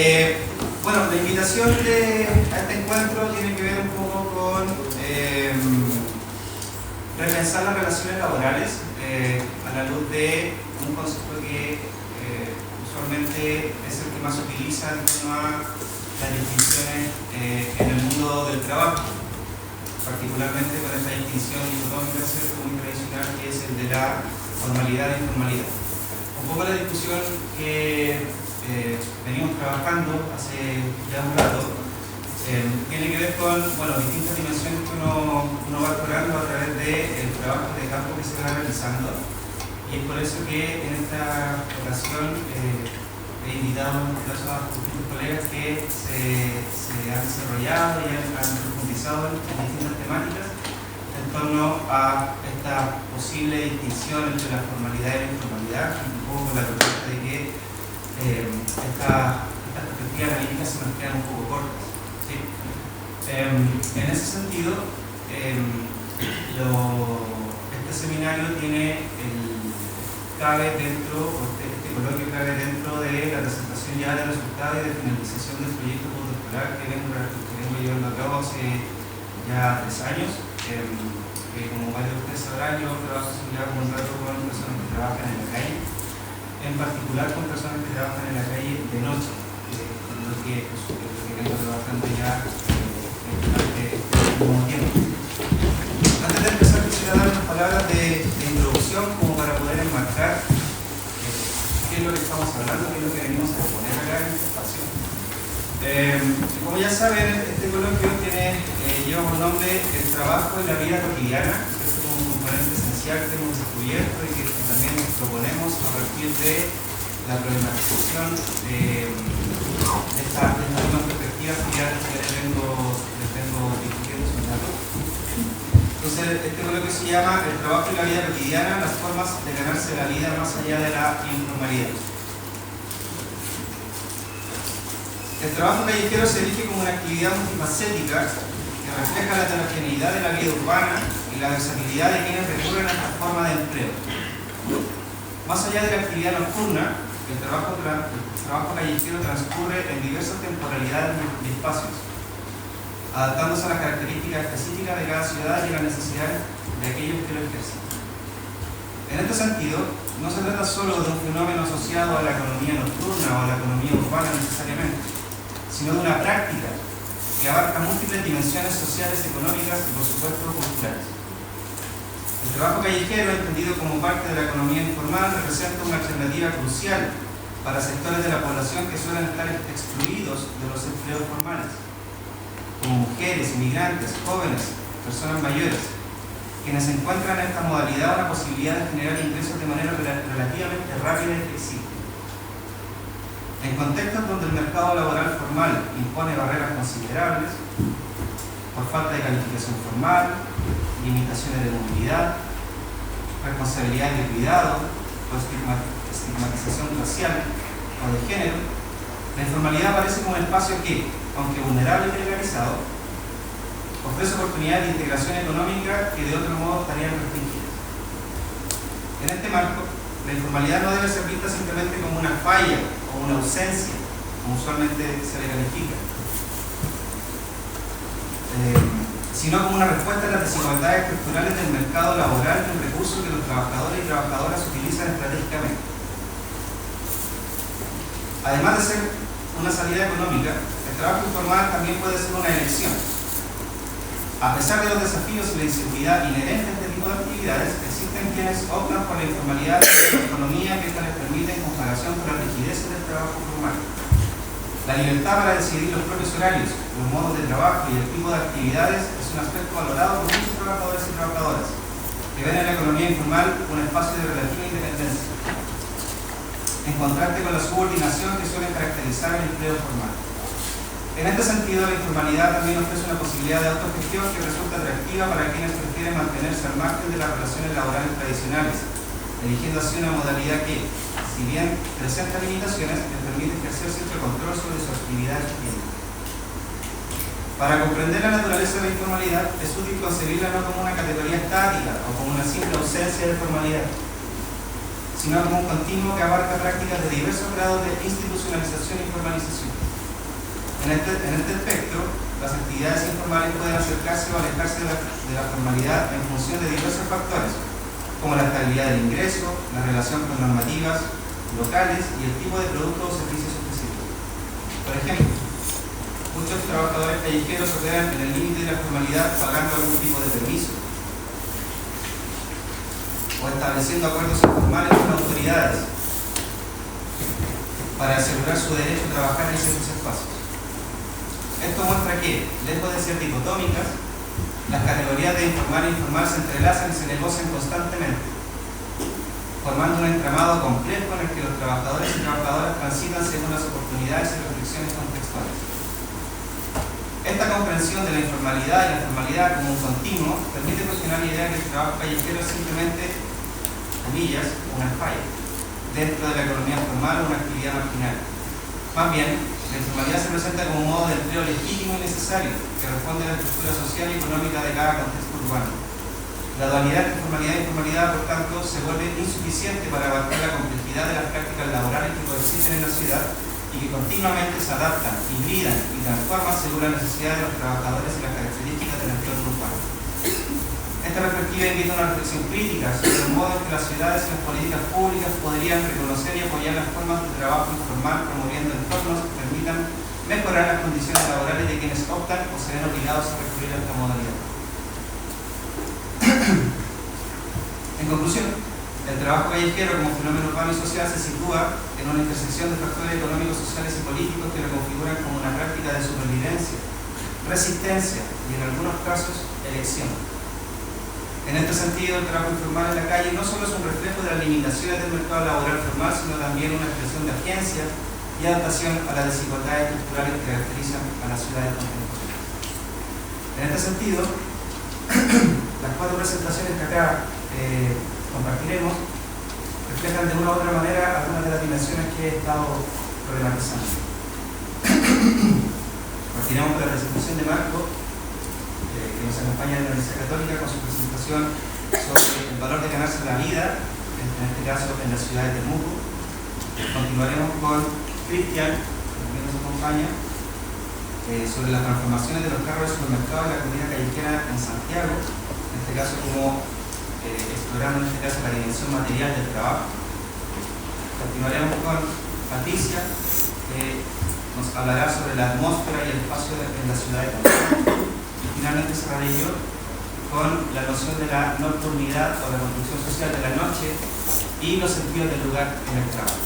Bueno, la invitación a este encuentro tiene que ver un poco con repensar las relaciones laborales a la luz de un concepto que usualmente es el que más se utiliza en torno a las distinciones en el mundo del trabajo, particularmente con esta distinción dicotómica muy tradicional que es el de la formalidad e informalidad. Un poco la discusión que venimos trabajando hace ya un rato tiene que ver con distintas dimensiones que uno va explorando a través del trabajo de campo que se va realizando, y es por eso que en esta ocasión he invitado en este caso a distintos colegas que se han desarrollado y han profundizado en distintas temáticas en torno a esta posible distinción entre la formalidad y la informalidad, un poco con la propuesta de que estas perspectivas analíticas se nos quedan un poco cortas, ¿sí? En ese sentido, este seminario cabe dentro, este coloquio cabe dentro de la presentación ya de resultados y de finalización del proyecto postdoctoral que vengo llevando a cabo hace ya 3 años. Como varios de ustedes sabrán, yo trabajo similar con un rato con personas que trabajan en la calle, en particular con personas que trabajan en la calle de noche, con lo que vengo trabajando ya durante este último tiempo. Antes de empezar, quisiera dar unas palabras de introducción como para poder enmarcar qué es lo que estamos hablando, qué es lo que venimos a exponer acá en este espacio. Como ya saben, este coloquio lleva por nombre el trabajo y la vida cotidiana, que es un componente esencial que hemos descubierto y que también nos proponemos a partir de la problematización de estas mismas perspectivas que ya les vengo discutiendo hace un rato. Entonces, este coloquio se llama el trabajo y la vida cotidiana, las formas de ganarse la vida más allá de la informalidad. El trabajo callejero se erige como una actividad multifacética que refleja la heterogeneidad de la vida urbana y la versatilidad de quienes recurren a esta forma de empleo. Más allá de la actividad nocturna, el trabajo callejero transcurre en diversas temporalidades y espacios, adaptándose a las características específicas de cada ciudad y a las necesidades de aquellos que lo ejercen. En este sentido, no se trata solo de un fenómeno asociado a la economía nocturna o a la economía urbana necesariamente, sino de una práctica que abarca múltiples dimensiones sociales, económicas y, por supuesto, culturales. El trabajo callejero, entendido como parte de la economía informal, representa una alternativa crucial para sectores de la población que suelen estar excluidos de los empleos formales, como mujeres, inmigrantes, jóvenes, personas mayores, quienes encuentran en esta modalidad una posibilidad de generar ingresos de manera relativamente rápida y flexible. En contextos donde el mercado laboral formal impone barreras considerables, por falta de calificación formal, limitaciones de movilidad, responsabilidad de cuidado, o estigmatización racial o de género, la informalidad aparece como un espacio que, aunque vulnerable y precarizado, ofrece oportunidades de integración económica que de otro modo estarían restringidas. En este marco, la informalidad no debe ser vista simplemente como una falla o una ausencia, como usualmente se le califica, sino como una respuesta a las desigualdades estructurales del mercado laboral y un recurso que los trabajadores y trabajadoras utilizan estratégicamente. Además de ser una salida económica, el trabajo informal también puede ser una elección. A pesar de los desafíos y la inseguridad inherentes a este tipo de actividades, existen quienes optan por la informalidad y la economía que esta les permite en comparación con las rigideces del trabajo formal. La libertad para decidir los propios horarios, los modos de trabajo y el tipo de actividades es un aspecto valorado por muchos trabajadores y trabajadoras, que ven en la economía informal un espacio de relativa independencia, en contraste con la subordinación que suele caracterizar el empleo formal. En este sentido, la informalidad también ofrece una posibilidad de autogestión que resulta atractiva para quienes prefieren mantenerse al margen de las relaciones laborales tradicionales, eligiendo así una modalidad que, si bien presenta limitaciones, les permite ejercer cierto control sobre su actividad y su tiempo. Para comprender la naturaleza de la informalidad, es útil concebirla no como una categoría estática o como una simple ausencia de formalidad, sino como un continuo que abarca prácticas de diversos grados de institucionalización y formalización. En este espectro, las actividades informales pueden acercarse o alejarse de la formalidad en función de diversos factores, como la estabilidad del ingreso, la relación con normativas locales y el tipo de productos o servicios específicos. Por ejemplo, muchos trabajadores callejeros operan en el límite de la formalidad pagando algún tipo de permiso o estableciendo acuerdos informales con autoridades para asegurar su derecho a trabajar en ciertos espacios. Esto muestra que, lejos de ser dicotómicas, las categorías de informal e informal se entrelazan y se negocian constantemente, formando un entramado complejo en el que los trabajadores y trabajadoras transitan según las oportunidades y reflexiones contextuales. Esta comprensión de la informalidad y la formalidad como un continuo permite cuestionar la idea de que el trabajo callejero es simplemente, comillas, una falla dentro de la economía formal o una actividad marginal. Más bien, la informalidad se presenta como un modo de empleo legítimo y necesario que responde a la estructura social y económica de cada contexto urbano. La dualidad entre formalidad y informalidad, por tanto, se vuelve insuficiente para abarcar la complejidad de las prácticas laborales que coexisten en la ciudad y que continuamente se adaptan, hibridan y transforman según la necesidad de los trabajadores y las características del entorno urbano. Esta perspectiva invita a una reflexión crítica sobre el modo en que las ciudades y las políticas públicas podrían reconocer y apoyar las formas de trabajo informal, promoviendo entornos que permitan mejorar las condiciones laborales de quienes optan o se ven obligados a recurrir a esta modalidad. En conclusión, el trabajo callejero como fenómeno urbano y social se sitúa en una intersección de factores económicos, sociales y políticos que lo configuran como una práctica de supervivencia, resistencia y, en algunos casos, elección. En este sentido, el trabajo informal en la calle no solo es un reflejo de las limitaciones del mercado laboral formal, sino también una expresión de agencia y adaptación a las desigualdades estructurales que caracterizan a las ciudades contemporáneas. En este sentido, las 4 presentaciones que acá compartiremos reflejan de una u otra manera algunas de las dimensiones que he estado problematizando. Partiremos con la presentación de Marco, que nos acompaña de la Universidad Católica, con su presentación sobre el valor de ganarse la vida, en este caso en las ciudades de Temuco. Continuaremos con Cristian, que también nos acompaña, sobre las transformaciones de los carros de supermercado en la comunidad callejera en Santiago, en este caso como explorando la dimensión material del trabajo. Continuaremos con Patricia, que nos hablará sobre la atmósfera y el espacio en la ciudad de Temuco. Y finalmente cerraré yo con la noción de la nocturnidad o la construcción social de la noche y los sentidos del lugar en el trabajo.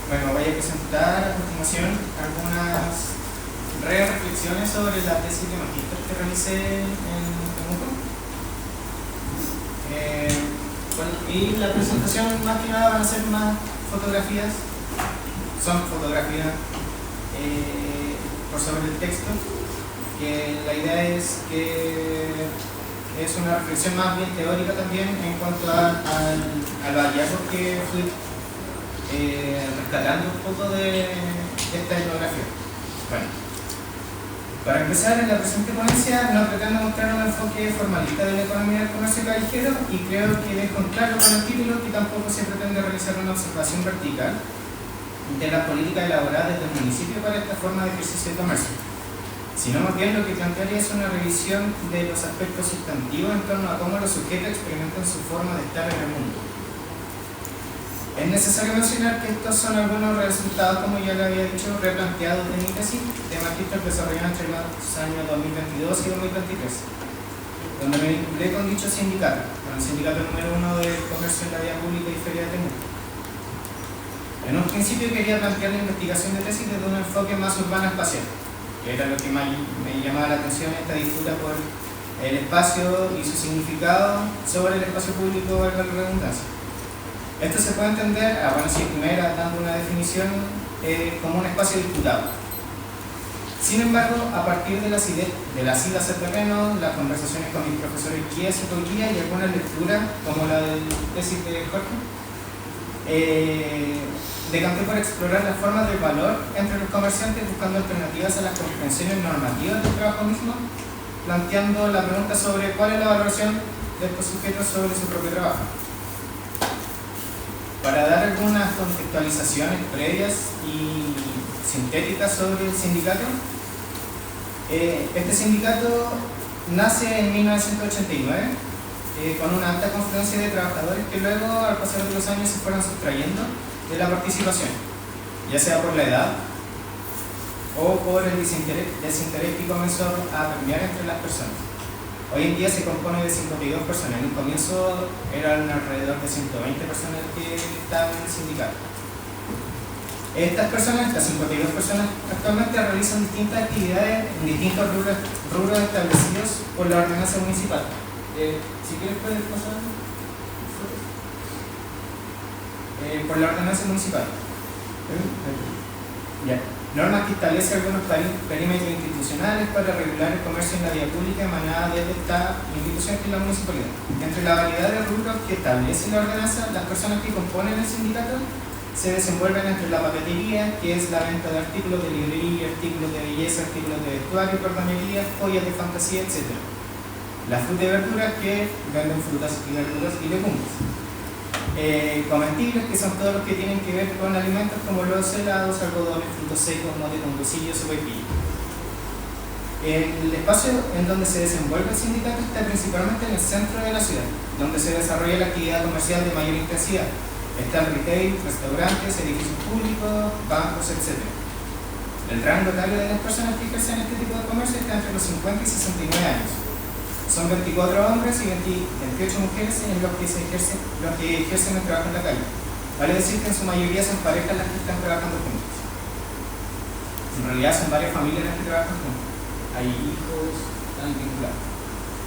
Bueno, voy a presentar a continuación algunas reflexiones sobre la tesis de magíster que realicé en Temuco. Y la presentación más que nada van a ser más fotografías, son fotografías por sobre el texto, que la idea es que es una reflexión más bien teórica también en cuanto a los hallazgos que fui rescatando un poco de esta etnografía. Bueno, para empezar, en la presente ponencia no pretendo mostrar un enfoque formalista de la economía del comercio callejero y creo que dejo en claro con el título que tampoco se pretende realizar una observación vertical de las políticas elaboradas desde el municipio para esta forma de ejercicio de comercio, sino más bien lo que plantearía es una revisión de los aspectos sustantivos en torno a cómo los sujetos experimentan su forma de estar en el mundo. Es necesario mencionar que estos son algunos resultados, como ya le había dicho, replanteados de mi tesis de magíster desarrollada entre los años 2022 y 2023, donde me vinculé con dicho sindicato, con el sindicato número 1 del comercio en la vía pública y feria de Temuco. En un principio quería plantear la investigación de tesis desde un enfoque más urbano-espacial, que era lo que más me llamaba la atención, esta disputa por el espacio y su significado sobre el espacio público, valga la redundancia. Esto se puede entender, bueno, si primera dando una definición, como un espacio disputado. Sin embargo, a partir de las idas al terreno, las conversaciones con mis profesores guía, psicología y algunas lecturas, como la del tesis de Jorge, decanté por explorar las formas de valor entre los comerciantes, buscando alternativas a las comprensiones normativas del trabajo mismo, planteando la pregunta sobre cuál es la valoración de estos sujetos sobre su propio trabajo. Para dar algunas contextualizaciones previas y sintéticas sobre el sindicato, este sindicato nace en 1989 con una alta confluencia de trabajadores que luego, al pasar de los años, se fueron sustrayendo de la participación, ya sea por la edad o por el desinterés que comenzó a permear entre las personas. Hoy en día se compone de 52 personas. En un comienzo eran alrededor de 120 personas que estaban en el sindicato. Estas personas, estas 52 personas, actualmente realizan distintas actividades en distintos rubros establecidos por la ordenanza municipal. Si quieres puedes pasar. Por la ordenanza municipal. Ya. Normas que establece algunos perímetros institucionales para regular el comercio en la vía pública emanada desde esta institución que es la municipalidad. Entre la variedad de rubros que establece la ordenanza, las personas que componen el sindicato se desenvuelven entre la papetería, que es la venta de artículos de librería, artículos de belleza, artículos de vestuario, cordonería, joyas de fantasía, etc. La fruta y verduras, que venden frutas y verduras y legumbres. Comestibles, que son todos los que tienen que ver con alimentos como los helados, algodones, frutos secos, mote con bolsillos o pepillo. El espacio en donde se desenvuelve el sindicato está principalmente en el centro de la ciudad, donde se desarrolla la actividad comercial de mayor intensidad. Están retail, restaurantes, edificios públicos, bancos, etc. El rango etario de las personas que ejercen este tipo de comercio está entre los 50 y 69 años. Son 24 hombres y 28 mujeres en los que ejercen el trabajo en la calle. Vale decir que en su mayoría son parejas las que están trabajando juntas. En realidad son varias familias las que trabajan juntas. Hay hijos, están vinculados.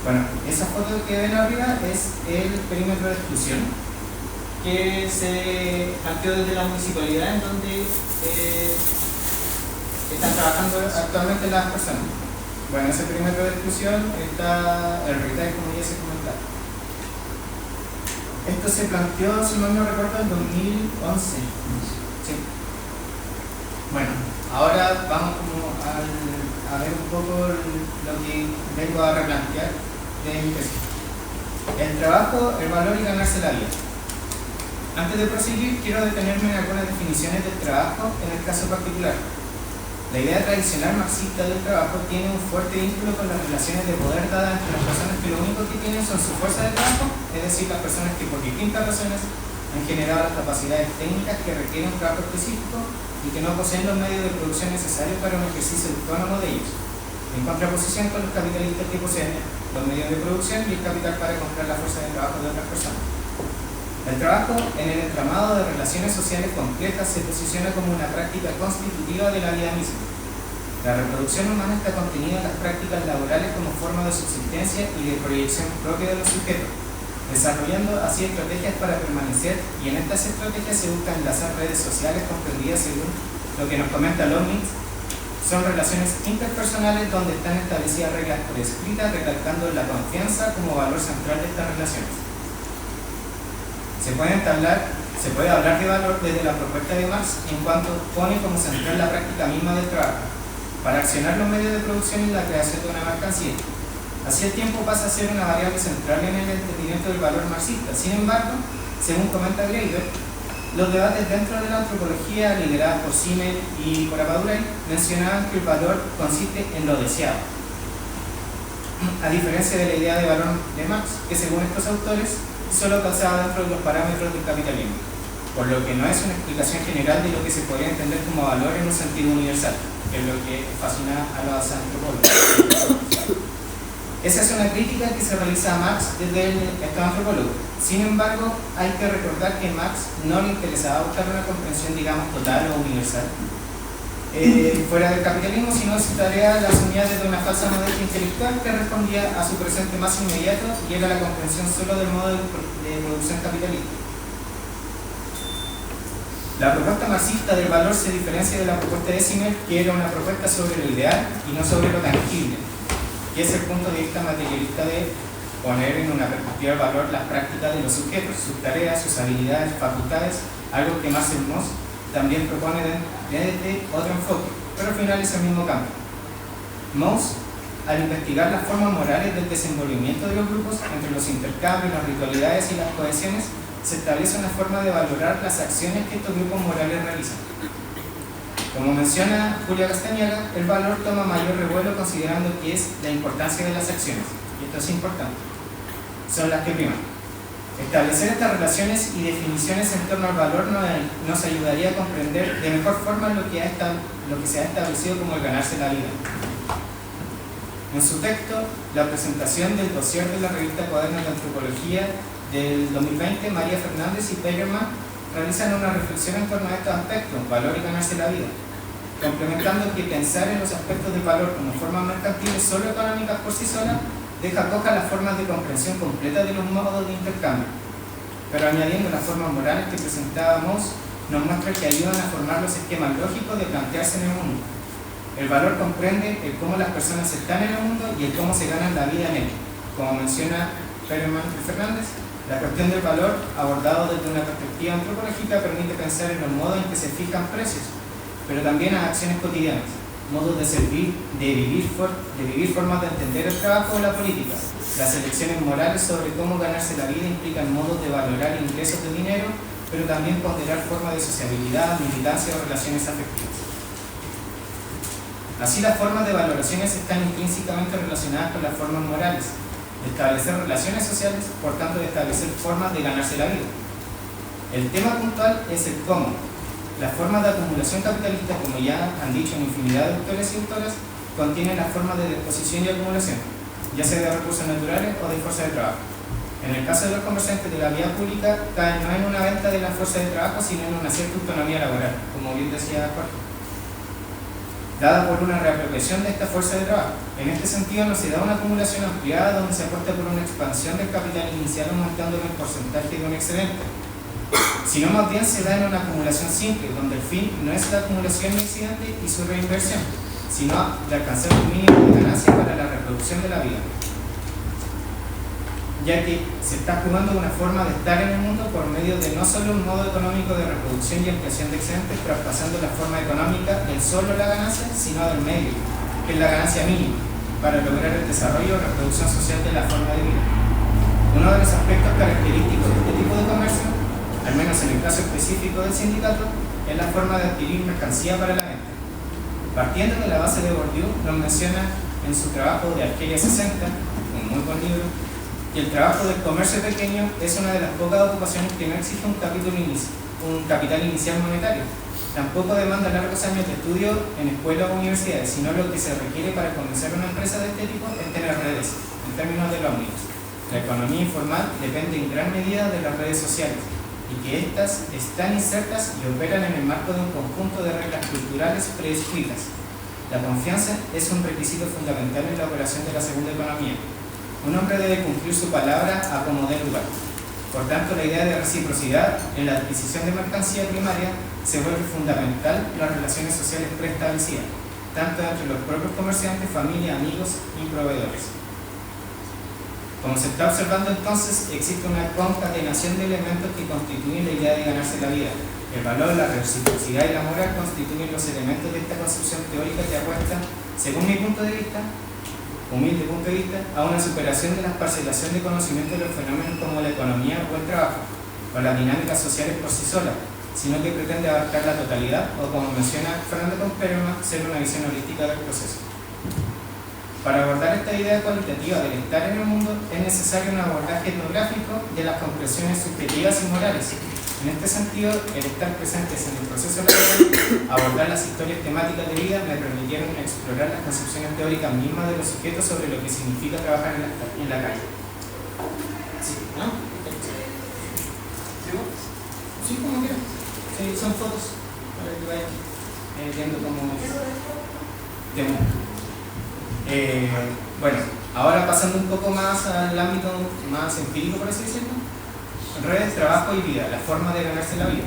Bueno, esa foto que ven arriba es el perímetro de exclusión que se planteó desde la municipalidad, en donde están trabajando actualmente las personas. Bueno, ese perímetro de exclusión está el retail, como ya se comentaba. Esto se planteó, si mal no recuerdo, en 2011. Sí. Bueno, ahora vamos como a ver un poco lo que vengo a replantear de mi tesis. El trabajo, el valor y ganarse la vida. Antes de proseguir, quiero detenerme en algunas definiciones del trabajo en el caso particular. La idea tradicional marxista del trabajo tiene un fuerte vínculo con las relaciones de poder dadas entre las personas que lo único que tienen son su fuerza de trabajo, es decir, las personas que por distintas razones han generado las capacidades técnicas que requieren un trabajo específico y que no poseen los medios de producción necesarios para un ejercicio autónomo de ellos, en contraposición con los capitalistas que poseen los medios de producción y el capital para comprar la fuerza de trabajo de otras personas. El trabajo en el entramado de relaciones sociales complejas se posiciona como una práctica constitutiva de la vida misma. La reproducción humana está contenida en las prácticas laborales como forma de subsistencia y de proyección propia de los sujetos, desarrollando así estrategias para permanecer, y en estas estrategias se busca enlazar redes sociales comprendidas según lo que nos comenta Lomnitz. Son relaciones interpersonales donde están establecidas reglas por escrita, recalcando la confianza como valor central de estas relaciones. Se puede hablar de valor desde la propuesta de Marx en cuanto pone como central la práctica misma del trabajo, para accionar los medios de producción y la creación de una mercancía. Así el tiempo pasa a ser una variable central en el entendimiento del valor marxista. Sin embargo, según comenta Greiber, los debates dentro de la antropología liderada por Simmel y por Apadurey mencionaban que el valor consiste en lo deseado, a diferencia de la idea de valor de Marx, que según estos autores solo calzaba dentro de los parámetros del capitalismo, por lo que no es una explicación general de lo que se podría entender como valor en un sentido universal, que es lo que fascina a los antropólogos. Esa es una crítica que se realiza a Marx desde estos antropólogos. Sin embargo, hay que recordar que a Marx no le interesaba buscar una comprensión, digamos, total o universal, fuera del capitalismo, sino su tarea la asumía desde una falsa modestia intelectual que respondía a su presente más inmediato y era la comprensión solo del modo de producción capitalista. La propuesta marxista del valor se diferencia de la propuesta de Simmel, que era una propuesta sobre lo ideal y no sobre lo tangible, que es el punto de vista materialista de poner en una perspectiva del valor las prácticas de los sujetos, sus tareas, sus habilidades, facultades, algo que Marcel Mauss también propone desde otro enfoque, pero al final es el mismo campo. Mauss, al investigar las formas morales del desenvolvimiento de los grupos entre los intercambios, las ritualidades y las cohesiones, se establece una forma de valorar las acciones que estos grupos morales realizan. Como menciona Julia Castañaga, el valor toma mayor revuelo considerando que es la importancia de las acciones, y esto es importante, son las que priman. Establecer estas relaciones y definiciones en torno al valor nos ayudaría a comprender de mejor forma lo que se ha establecido como el ganarse la vida. En su texto, la presentación del dossier de la revista Cuadernos de Antropología del 2020, María Fernández y Pegerman realizan una reflexión en torno a estos aspectos, valor y ganarse la vida, complementando que pensar en los aspectos del valor como formas mercantiles solo económicas por sí solas deja cojas las formas de comprensión completa de los modos de intercambio, pero añadiendo las formas morales que presentábamos nos muestra que ayudan a formar los esquemas lógicos de plantearse en el mundo. El valor comprende el cómo las personas están en el mundo y el cómo se ganan la vida en él. Como menciona Pegerman y Fernández, la cuestión del valor, abordado desde una perspectiva antropológica, permite pensar en los modos en que se fijan precios, pero también a acciones cotidianas, modos de servir, de vivir formas de entender el trabajo o la política. Las elecciones morales sobre cómo ganarse la vida implican modos de valorar ingresos de dinero, pero también ponderar formas de sociabilidad, militancia o relaciones afectivas. Así, las formas de valoraciones están intrínsecamente relacionadas con las formas morales, de establecer relaciones sociales, por tanto de establecer formas de ganarse la vida. El tema puntual es el cómo. Las formas de acumulación capitalista, como ya han dicho en infinidad de autores y autoras, contienen las formas de disposición y acumulación, ya sea de recursos naturales o de fuerza de trabajo. En el caso de los comerciantes de la vía pública, caen no en una venta de la fuerza de trabajo, sino en una cierta autonomía laboral, como bien decía Jorge, dada por una reapropiación de esta fuerza de trabajo. En este sentido, no se da una acumulación ampliada donde se apuesta por una expansión del capital inicial aumentando el porcentaje de un excedente, sino más bien se da en una acumulación simple, donde el fin no es la acumulación del excedente y su reinversión, sino de alcanzar un mínimo de ganancia para la reproducción de la vida, ya que se está jugando una forma de estar en el mundo por medio de no solo un modo económico de reproducción y ampliación de excedentes, traspasando la forma económica en solo la ganancia, sino del medio, que es la ganancia mínima, para lograr el desarrollo o reproducción social de la forma de vida. Uno de los aspectos característicos de este tipo de comercio, al menos en el caso específico del sindicato, es la forma de adquirir mercancía para la venta. Partiendo de la base de Bourdieu, nos menciona en su trabajo de Argelia 60, un muy buen libro, que el trabajo del comercio pequeño es una de las pocas ocupaciones que no exige un capital inicial monetario. Tampoco demanda largos años de estudio en escuelas o universidades, sino lo que se requiere para comenzar una empresa de este tipo es tener redes, en términos de los ómnibus. La economía informal depende en gran medida de las redes sociales, y que éstas están insertas y operan en el marco de un conjunto de reglas culturales prescritas. La confianza es un requisito fundamental en la operación de la segunda economía. Un hombre debe cumplir su palabra a como dé lugar. Por tanto, la idea de reciprocidad en la adquisición de mercancía primaria se vuelve fundamental en las relaciones sociales preestablecidas, tanto entre los propios comerciantes, familia, amigos y proveedores. Como se está observando entonces, existe una concatenación de elementos que constituyen la idea de ganarse la vida. El valor, la reciprocidad y la moral constituyen los elementos de esta construcción teórica que apuesta, según mi punto de vista, humilde punto de vista, a una superación de la parcelación de conocimiento de los fenómenos como la economía o el trabajo, o las dinámicas sociales por sí solas, sino que pretende abarcar la totalidad, o como menciona Fernando Pegerman, ser una visión holística del proceso. Para abordar esta idea cualitativa del estar en el mundo es necesario un abordaje etnográfico de las comprensiones subjetivas y morales. En este sentido, el estar presentes en el proceso laboral, abordar las historias temáticas de vida, me permitieron explorar las concepciones teóricas mismas de los sujetos sobre lo que significa trabajar en la calle. ¿Sí? ¿No? ¿Sí, como quieran? Sí, son fotos para que vayan. viendo cómo es Temuco. Bueno, ahora pasando un poco más al ámbito más empírico, por así decirlo, redes, trabajo y vida, la forma de ganarse la vida.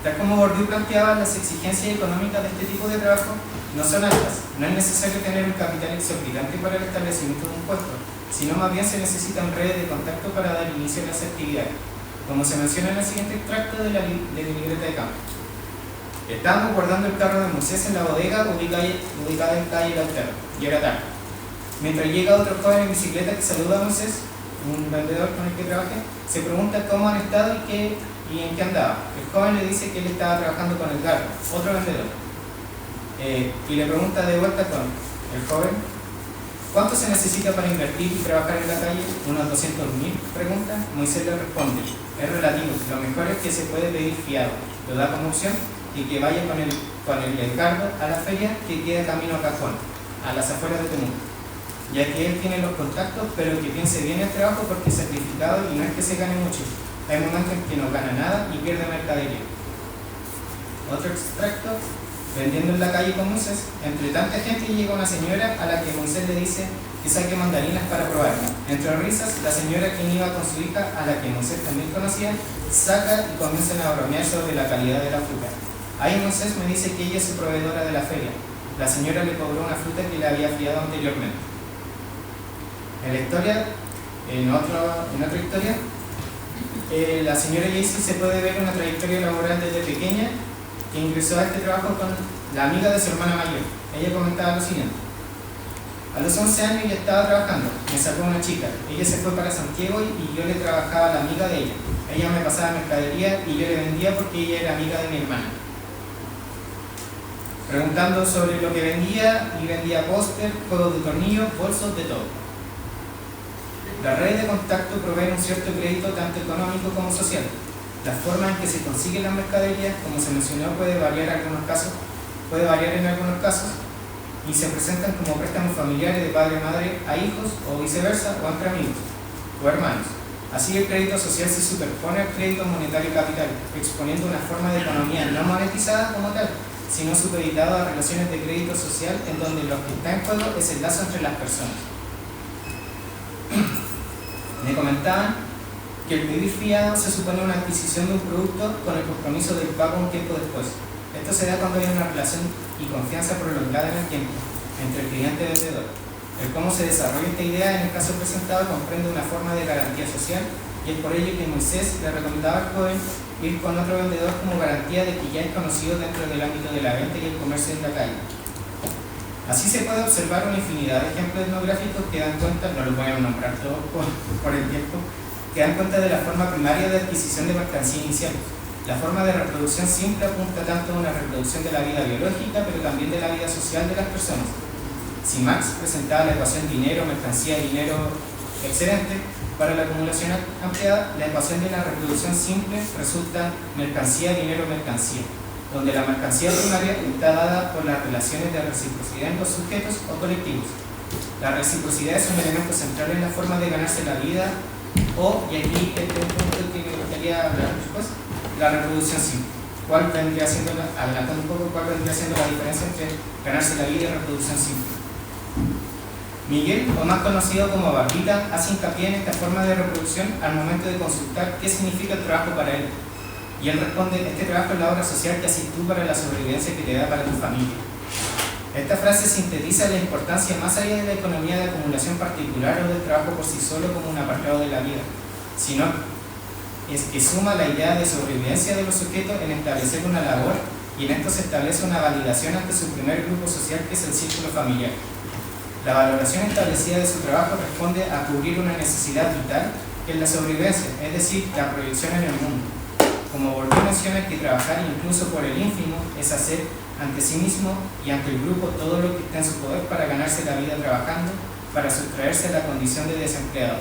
Tal como Bourdieu planteaba, las exigencias económicas de este tipo de trabajo no son altas. No es necesario tener un capital exorbitante para el establecimiento de un puesto, sino más bien se necesitan redes de contacto para dar inicio a las actividades, como se menciona en el siguiente extracto de la libreta de campo. Estábamos guardando el carro de Moisés en la bodega ubicada en calle Lautaro, y era tarde. Mientras llega otro joven en bicicleta que saluda a Moisés, un vendedor con el que trabajé, se pregunta cómo han estado y en qué andaba. El joven le dice que él estaba trabajando con el carro, otro vendedor. Y le pregunta de vuelta con el joven, ¿cuánto se necesita para invertir y trabajar en la calle? ¿Unos 200.000? Pregunta. Moisés le responde, es relativo, lo mejor es que se puede pedir fiado, lo da como opción, y que vaya con el encargo a la feria que queda camino a Cajón, a las afueras de Temuco, ya que él tiene los contactos, pero que piense bien el trabajo porque es sacrificado y no es que se gane mucho. Hay momentos en que no gana nada y pierde mercadería. Otro extracto, vendiendo en la calle con Moisés, entre tanta gente llega una señora a la que Moisés le dice que saque mandarinas para probar. Entre risas, la señora quien iba con su hija, a la que Moisés también conocía, saca y comienzan a bromear sobre la calidad de la fruta. Ahí Moisés me dice que ella es su proveedora de la feria. La señora le cobró una fruta que le había fiado anteriormente. En la historia, en otra historia, la señora Jaycee se puede ver una trayectoria laboral desde pequeña que ingresó a este trabajo con la amiga de su hermana mayor. Ella comentaba lo siguiente: a los 11 años ya estaba trabajando, me sacó una chica, ella se fue para Santiago y yo le trabajaba a la amiga de ella. Ella me pasaba mercadería y yo le vendía porque ella era amiga de mi hermana. Preguntando sobre lo que vendía, y vendía póster, juegos de tornillos, bolsos, de todo. La red de contacto provee un cierto crédito tanto económico como social. La forma en que se consiguen las mercaderías, como se mencionó, puede variar en algunos casos, y se presentan como préstamos familiares de padre a madre a hijos, o viceversa, o entre amigos o hermanos. Así el crédito social se superpone al crédito monetario capital, exponiendo una forma de economía no monetizada como tal, sino supeditado a relaciones de crédito social en donde lo que está en juego es el lazo entre las personas. Me comentaban que el pedir fiado se supone una adquisición de un producto con el compromiso del pago un tiempo después. Esto se da cuando hay una relación y confianza prolongada en el tiempo entre el cliente y el vendedor. El cómo se desarrolla esta idea en el caso presentado comprende una forma de garantía social, y es por ello que Moisés le recomendaba al joven ir con otro vendedor como garantía de que ya es conocido dentro del ámbito de la venta y el comercio en la calle. Así se puede observar una infinidad de ejemplos etnográficos que dan cuenta, no los voy a nombrar todos por el tiempo, que dan cuenta de la forma primaria de adquisición de mercancía inicial. La forma de reproducción simple apunta tanto a una reproducción de la vida biológica, pero también de la vida social de las personas. Si Marx presentaba la ecuación dinero, mercancía, dinero excedente para la acumulación ampliada, la ecuación de la reproducción simple resulta mercancía, dinero, mercancía, donde la mercancía primaria está dada por las relaciones de reciprocidad en los sujetos o colectivos. La reciprocidad es un elemento central en la forma de ganarse la vida, y aquí este es un punto que me gustaría hablar después, la reproducción simple. ¿Cuál vendría siendo, adelantando un poco, cuál vendría siendo la diferencia entre ganarse la vida y reproducción simple? Miguel, o más conocido como Barbita, hace hincapié en esta forma de reproducción al momento de consultar qué significa el trabajo para él. Y él responde: este trabajo es la obra social que haces tú para la sobrevivencia que te da para tu familia. Esta frase sintetiza la importancia más allá de la economía de acumulación particular o del trabajo por sí solo como un apartado de la vida, sino es que suma la idea de sobrevivencia de los sujetos en establecer una labor, y en esto se establece una validación ante su primer grupo social, que es el círculo familiar. La valoración establecida de su trabajo responde a cubrir una necesidad vital, que es la sobrevivencia, es decir, la proyección en el mundo. Como Bourdieu menciona que trabajar incluso por el ínfimo es hacer ante sí mismo y ante el grupo todo lo que está en su poder para ganarse la vida trabajando, para sustraerse a la condición de desempleado.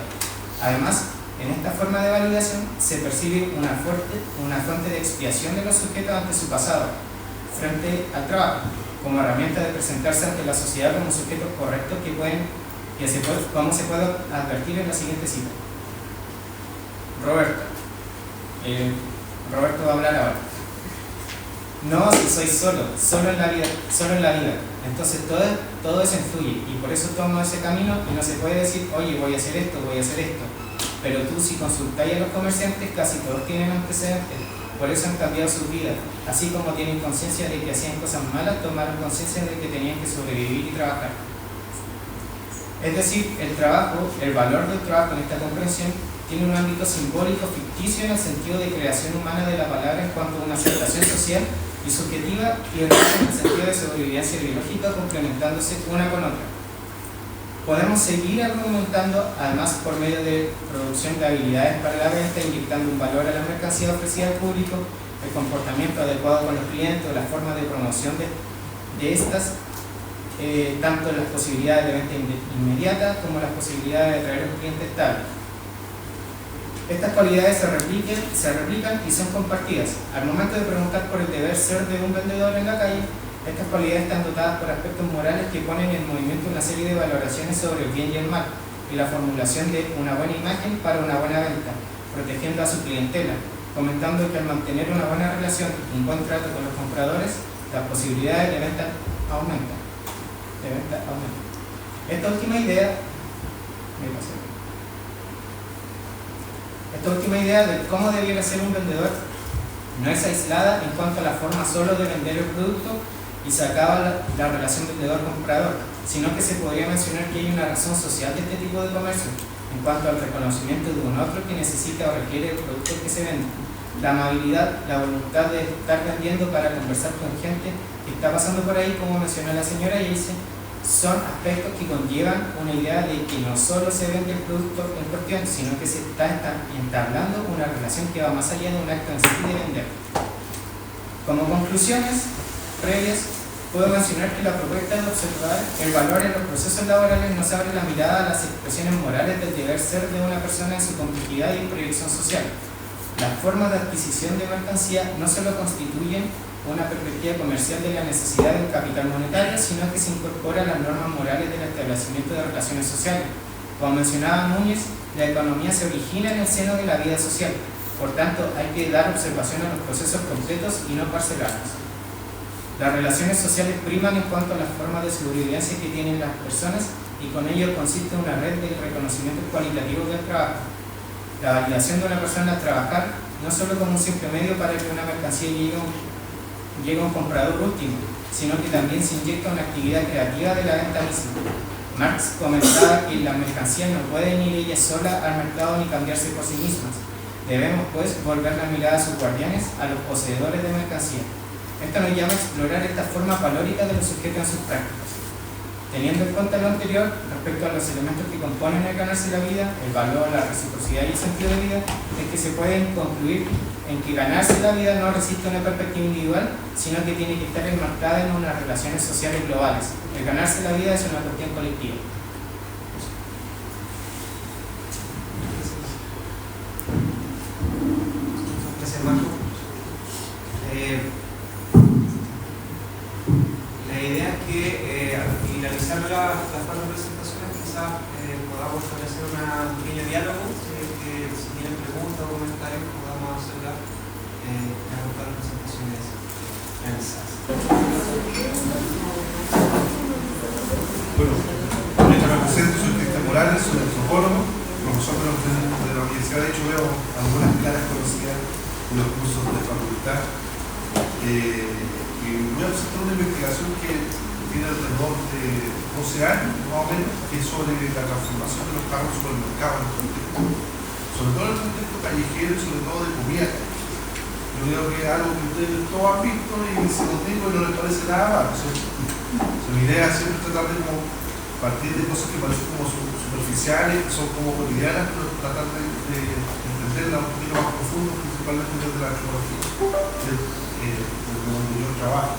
Además, en esta forma de validación se percibe una fuente de expiación de los sujetos ante su pasado, frente al trabajo, como herramienta de presentarse ante la sociedad como sujetos correctos como se puede advertir en la siguiente cita. Roberto va a hablar ahora. No, si soy solo en la vida. Entonces todo eso influye y por eso tomo ese camino y no se puede decir, oye, voy a hacer esto. Pero tú, si consultáis a los comerciantes, casi todos tienen antecedentes, por eso han cambiado sus vidas. Así como tienen conciencia de que hacían cosas malas, tomaron conciencia de que tenían que sobrevivir y trabajar. Es decir, el valor del trabajo en esta comprensión tiene un ámbito simbólico ficticio en el sentido de creación humana de la palabra en cuanto a una aceptación social y subjetiva, y en el sentido de sobrevivencia biológica complementándose una con otra. Podemos seguir argumentando, además, por medio de producción de habilidades para la venta, inyectando un valor a la mercancía ofrecida al público, el comportamiento adecuado con los clientes o la forma de promoción de estas, tanto las posibilidades de venta inmediata como las posibilidades de atraer un cliente estable. Estas cualidades se replican y son compartidas. Al momento de preguntar por el deber ser de un vendedor en la calle, estas cualidades están dotadas por aspectos morales que ponen en movimiento una serie de valoraciones sobre el bien y el mal y la formulación de una buena imagen para una buena venta, protegiendo a su clientela, comentando que al mantener una buena relación y un buen trato con los compradores, las posibilidades de venta aumentan. Esta última idea de cómo debiera ser un vendedor no es aislada en cuanto a la forma solo de vender el producto y se acaba la relación vendedor-comprador, sino que se podría mencionar que hay una razón social de este tipo de comercio en cuanto al reconocimiento de un otro que necesita o requiere el producto que se vende, la amabilidad, la voluntad de estar vendiendo para conversar con gente que está pasando por ahí, como mencionó la señora Yace, son aspectos que conllevan una idea de que no solo se vende el producto en cuestión, sino que se está entablando una relación que va más allá de un acto en sí de vender. Como conclusiones previas, puedo mencionar que la propuesta de observar el valor en los procesos laborales nos abre la mirada a las expresiones morales del deber ser de una persona en su complejidad y proyección social. Las formas de adquisición de mercancía no solo constituyen una perspectiva comercial de la necesidad del capital monetario, sino que se incorporan las normas morales del establecimiento de relaciones sociales. Como mencionaba Núñez, la economía se origina en el seno de la vida social, por tanto hay que dar observación a los procesos completos y no parcelarlos. Las relaciones sociales priman en cuanto a las formas de sobrevivencia que tienen las personas y con ello consiste una red de reconocimiento cualitativo del trabajo. La validación de una persona al trabajar no solo como un simple medio para que una mercancía llegue a un comprador último, sino que también se inyecta una actividad creativa de la venta misma. Marx comentaba que las mercancías no pueden ir ellas solas al mercado ni cambiarse por sí mismas. Debemos, pues, volver la mirada a sus guardianes, a los poseedores de mercancía. Esto nos llama a explorar esta forma valórica de los sujetos en sus prácticas. Teniendo en cuenta lo anterior, respecto a los elementos que componen el ganarse la vida, el valor, la reciprocidad y el sentido de vida, es que se pueden concluir en que ganarse la vida no resiste una perspectiva individual, sino que tiene que estar enmarcada en unas relaciones sociales globales. El ganarse la vida es una cuestión colectiva. Gracias, Marco. La idea es que al finalizar las cuatro presentaciones quizás podamos establecer un pequeño diálogo, que si tienen preguntas o comentarios podamos hacerla en las presentaciones realizadas. Bueno, me presento, soy Cristian Morales, soy antropólogo, profesor de la Universidad. De hecho, veo algunas claras conocidas en los cursos de facultad. Y voy a presentar una investigación que tiene alrededor de 12 años, más o menos, que es sobre la transformación de los carros supermercados en el contexto, sobre todo en el contexto callejero y sobre todo de comida. Yo creo que es algo que ustedes todos han visto y se los digo y no les parece nada malo, ¿cierto? Mi idea es siempre tratar de como partir de cosas que parecen como superficiales, que son como cotidianas, pero tratar de entenderlas un poquito más profundo, principalmente desde la antropología, desde donde yo trabajo.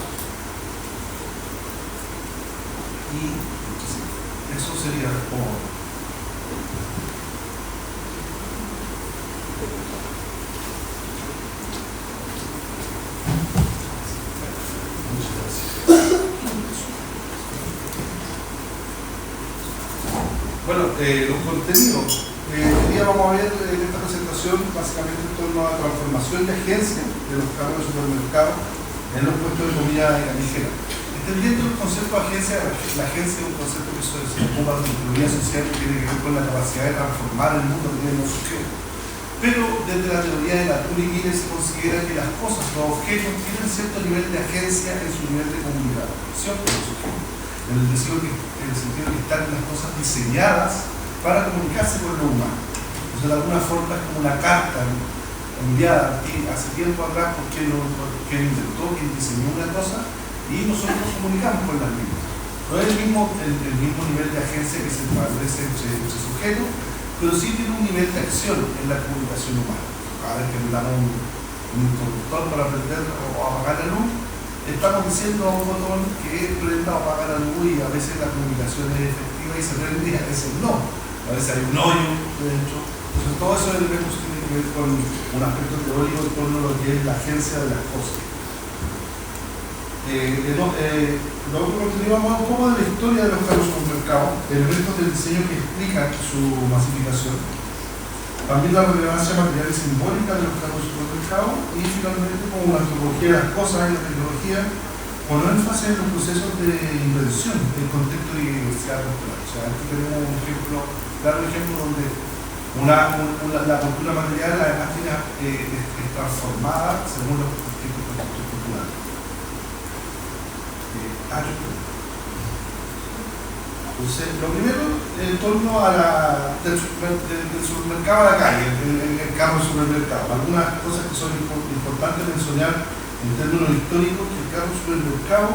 Y eso sería como... Muchas gracias. Bueno, los contenidos. Hoy día vamos a ver en esta presentación básicamente en torno a la transformación de agencia de los carros de supermercados en los puestos de comida callejera. Entendiendo el concepto de agencia, la agencia es un concepto que se ocupa de tecnología social que tiene que ver con la capacidad de transformar el mundo que tienen los sujetos. Pero desde la teoría de la Turing se considera que las cosas, los objetos, tienen cierto nivel de agencia en su nivel de comunicación con los sujetos. En el sentido que están las cosas diseñadas para comunicarse con lo humano. Entonces, de alguna forma es como una carta enviada hace tiempo atrás por quien inventó, quien diseñó una cosa, y nosotros nos comunicamos con las mismas. No es el mismo nivel de agencia que se establece entre sujetos, pero sí tiene un nivel de acción en la comunicación humana. Cada vez que le damos un interruptor para prender o apagar la luz, estamos diciendo a un botón que prenda o apaga la luz, y a veces la comunicación es efectiva y se prende, y a veces no. A veces hay un hoyo dentro. Entonces todo eso elementos tiene que ver con un aspecto teórico en torno a lo que es la agencia de las cosas. Luego continuamos un poco de la historia de los carros supermercados, elementos del diseño que explican su masificación, también la relevancia material y simbólica de los carros supermercados, y finalmente como una antropología de las cosas y la tecnología, con énfasis en los procesos de invención en contexto de diversidad cultural. O sea, aquí tenemos un ejemplo, claro ejemplo donde la cultura material además es transformada según los contextos culturales. Entonces, lo primero, en torno a del supermercado a la calle, el carro de supermercado. Algunas cosas que son importantes mencionar en términos históricos, que el carro de supermercado,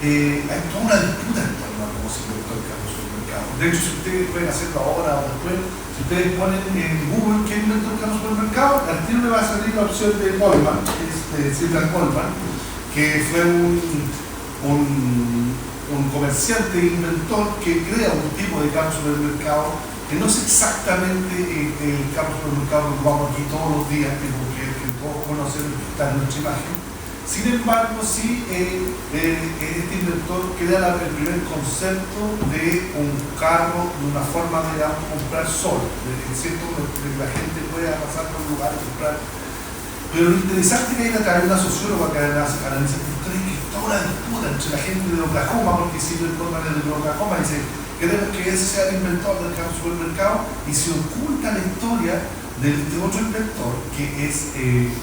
hay toda una disputa en torno a cómo se inventó el carro de supermercado. De hecho, si ustedes pueden hacerlo ahora o después, si ustedes ponen en Google quién inventó el carro de supermercado, al tiro le va a salir la opción de Coleman, que es Sidney Coleman, que fue un comerciante inventor que crea un tipo de carro supermercado que no es exactamente el carro supermercado que vamos aquí todos los días, que todos conocen, que está en nuestra imagen. Sin embargo, sí, este inventor crea el primer concepto de un carro de una forma de comprar solo, ¿cierto? De que la gente pueda pasar por un lugar y comprar. Pero lo interesante que hay detrás de una socióloga que analiza esta historia es que está una disputa entre la gente de Oklahoma, porque si el Coleman es de Oklahoma, dice queremos que ese sea el inventor del carro supermercado, y se oculta la historia de otro inventor que es, se me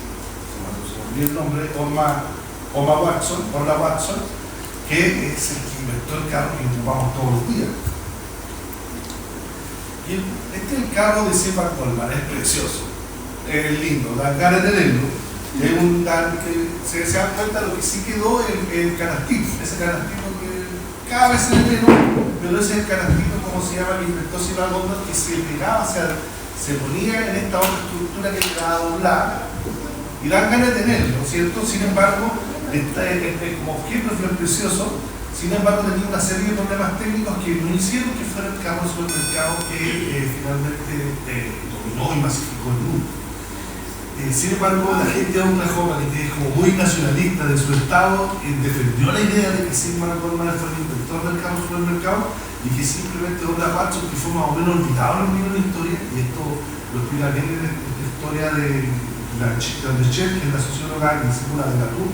olvidó el nombre, Orla Watson, que es el que inventó el carro que ocupamos todos los días. Y este es el carro de Sidney Coleman, es precioso. Es lindo, dan ganas de tenerlo. Es que se dan cuenta de lo que sí quedó el canastito, ese canastito que cada vez se ve menos, pero ese es el canastito, como se llama, que inventó Sidney Coleman, que se pegaba, se ponía en esta otra estructura que quedaba doblada, y dan ganas de tenerlo, ¿cierto? Sin embargo, como objeto es muy precioso. Sin embargo, tenía una serie de problemas técnicos que no hicieron que fuera el carro supermercado que finalmente dominó y masificó el mundo. Sin embargo, la gente de Oklahoma, que es como muy nacionalista de su estado, defendió la idea de que Sidney Coleman fue el inventor del carro supermercado, y que simplemente Orla Watson, que fue más o menos olvidado en el libro de la historia, y esto lo explica bien en la historia de Cher, que es la socióloga que discípula de Latour,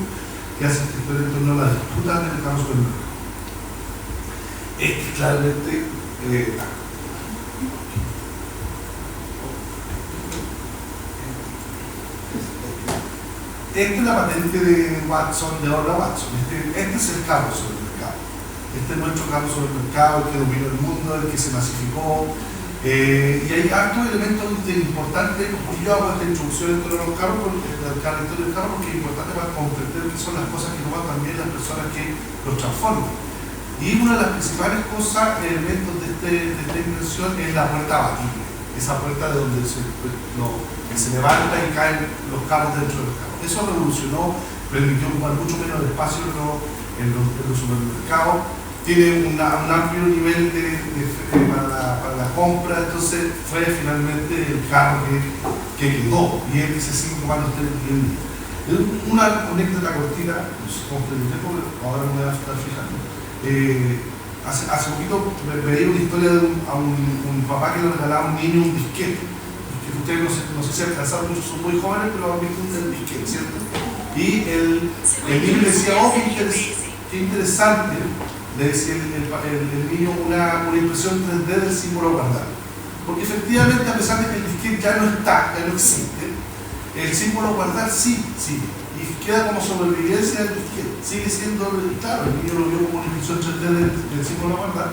que hace esta historia en torno a la disputa del carro supermercado. Claramente esta es la patente de Watson, de Orla Watson. Este es el carro supermercado. Este es nuestro carro supermercado, el que dominó el mundo, el que se masificó. Y hay hartos elementos importantes, porque yo hago esta introducción dentro de los carros, porque es importante para comprender qué son las cosas que toman también las personas que los transforman. Y una de las principales cosas, elementos de esta invención, es la puerta abatible. Esa puerta de donde se levanta y caen los carros dentro del carro. Eso revolucionó, permitió ocupar mucho menos espacio en los supermercados. Tiene un amplio nivel para la compra, entonces fue finalmente el carro que quedó, y el que se sigue ocupando usted bien. Una anécdota cortita, no sé cómo te lo porque ahora no me voy a estar fijando. Hace poquito veía una historia de un papá que le regalaba a un niño un disquete. Que ustedes no sé si alcanzaron, muchos son muy jóvenes, pero han visto un disquete, ¿cierto? Y el niño le decía, oh, qué interesante, le decía el niño una impresión 3D del símbolo guardar. Porque efectivamente, a pesar de que el disquete ya no está, ya no existe, el símbolo guardar sí sigue. Y queda como sobrevivencia del disquete. Sigue siendo, claro, el niño lo vio como una impresión 3D del símbolo guardar.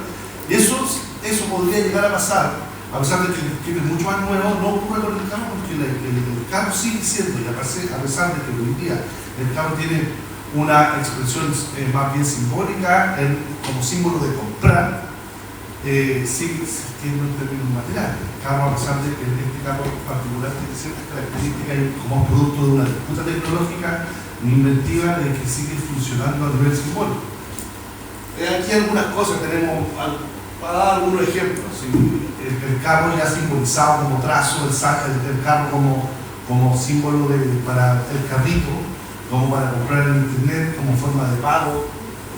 Y eso podría llegar a pasar. A pesar de que el disquete es mucho más nuevo, no ocurre con el carro porque el carro sigue siendo, y a pesar de que hoy día el carro tiene una expresión más bien simbólica como símbolo de comprar, sigue existiendo en términos materiales. El carro, a pesar de que este carro en particular tiene ciertas características y como producto de una disputa tecnológica inventiva de que sigue funcionando a nivel simbólico. Aquí algunas cosas tenemos, para dar algunos ejemplos, el carro ya simbolizado como trazo, el carro como símbolo para el carrito, como para comprar en internet, como forma de pago,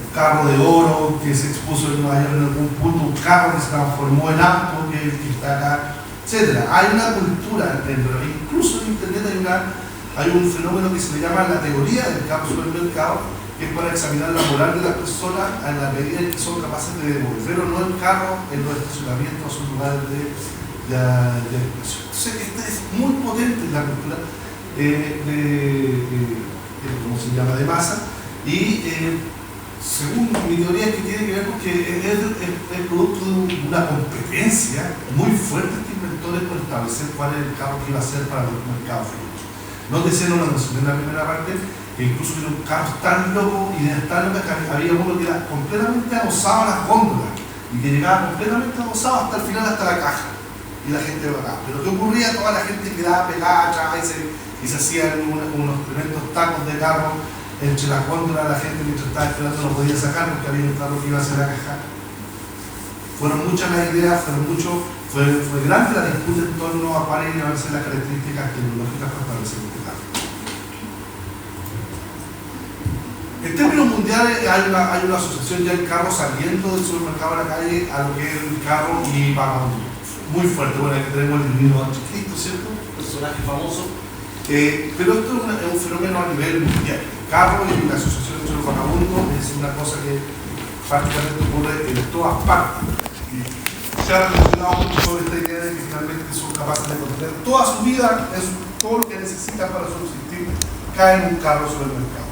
un carro de oro que se expuso en Nueva York en algún punto, un carro que se transformó en auto, que está acá, etc. Hay una cultura, incluso en internet hay un fenómeno que se le llama la teoría del carro supermercado, que es para examinar la moral de las personas en la medida en que son capaces de devolver o no el carro en los estacionamientos o sus lugares de expresión. Entonces, esta es muy potente la cultura ¿cómo se llama?, de masa, y según mi teoría es que tiene que ver con que es producto de una competencia muy fuerte de inventores por establecer cuál es el carro que iba a ser para los mercados futuros. No decían una noción en la primera parte, que incluso era un carro tan loco, ideas tan locas, que había uno que era completamente adosado a las góndolas y que llegaba completamente adosado hasta el final, hasta la caja, y la gente va acá. Pero ¿qué ocurría? Toda la gente quedaba pegada atrás y se hacían unos tremendos tacos de carro entre las góndolas. La gente, mientras estaba esperando, no podía sacar porque había un carro que iba a hacer la caja. Fueron muchas las ideas, fue grande la disputa en torno a cuáles iban a ser las características tecnológicas para establecer este carro. En términos mundiales hay una asociación ya del carro saliendo del supermercado a la calle a lo que es el carro y vagabundo. Muy fuerte. Bueno, aquí tenemos el divino Anticristo, ¿cierto? Personaje famoso. Pero esto es un fenómeno a nivel mundial. El carro y la asociación entre los vagabundos es una cosa que prácticamente ocurre en todas partes. Y se ha relacionado mucho sobre esta idea de que finalmente son capaces de contener toda su vida, todo lo que necesitan para subsistir, cae en un carro supermercado.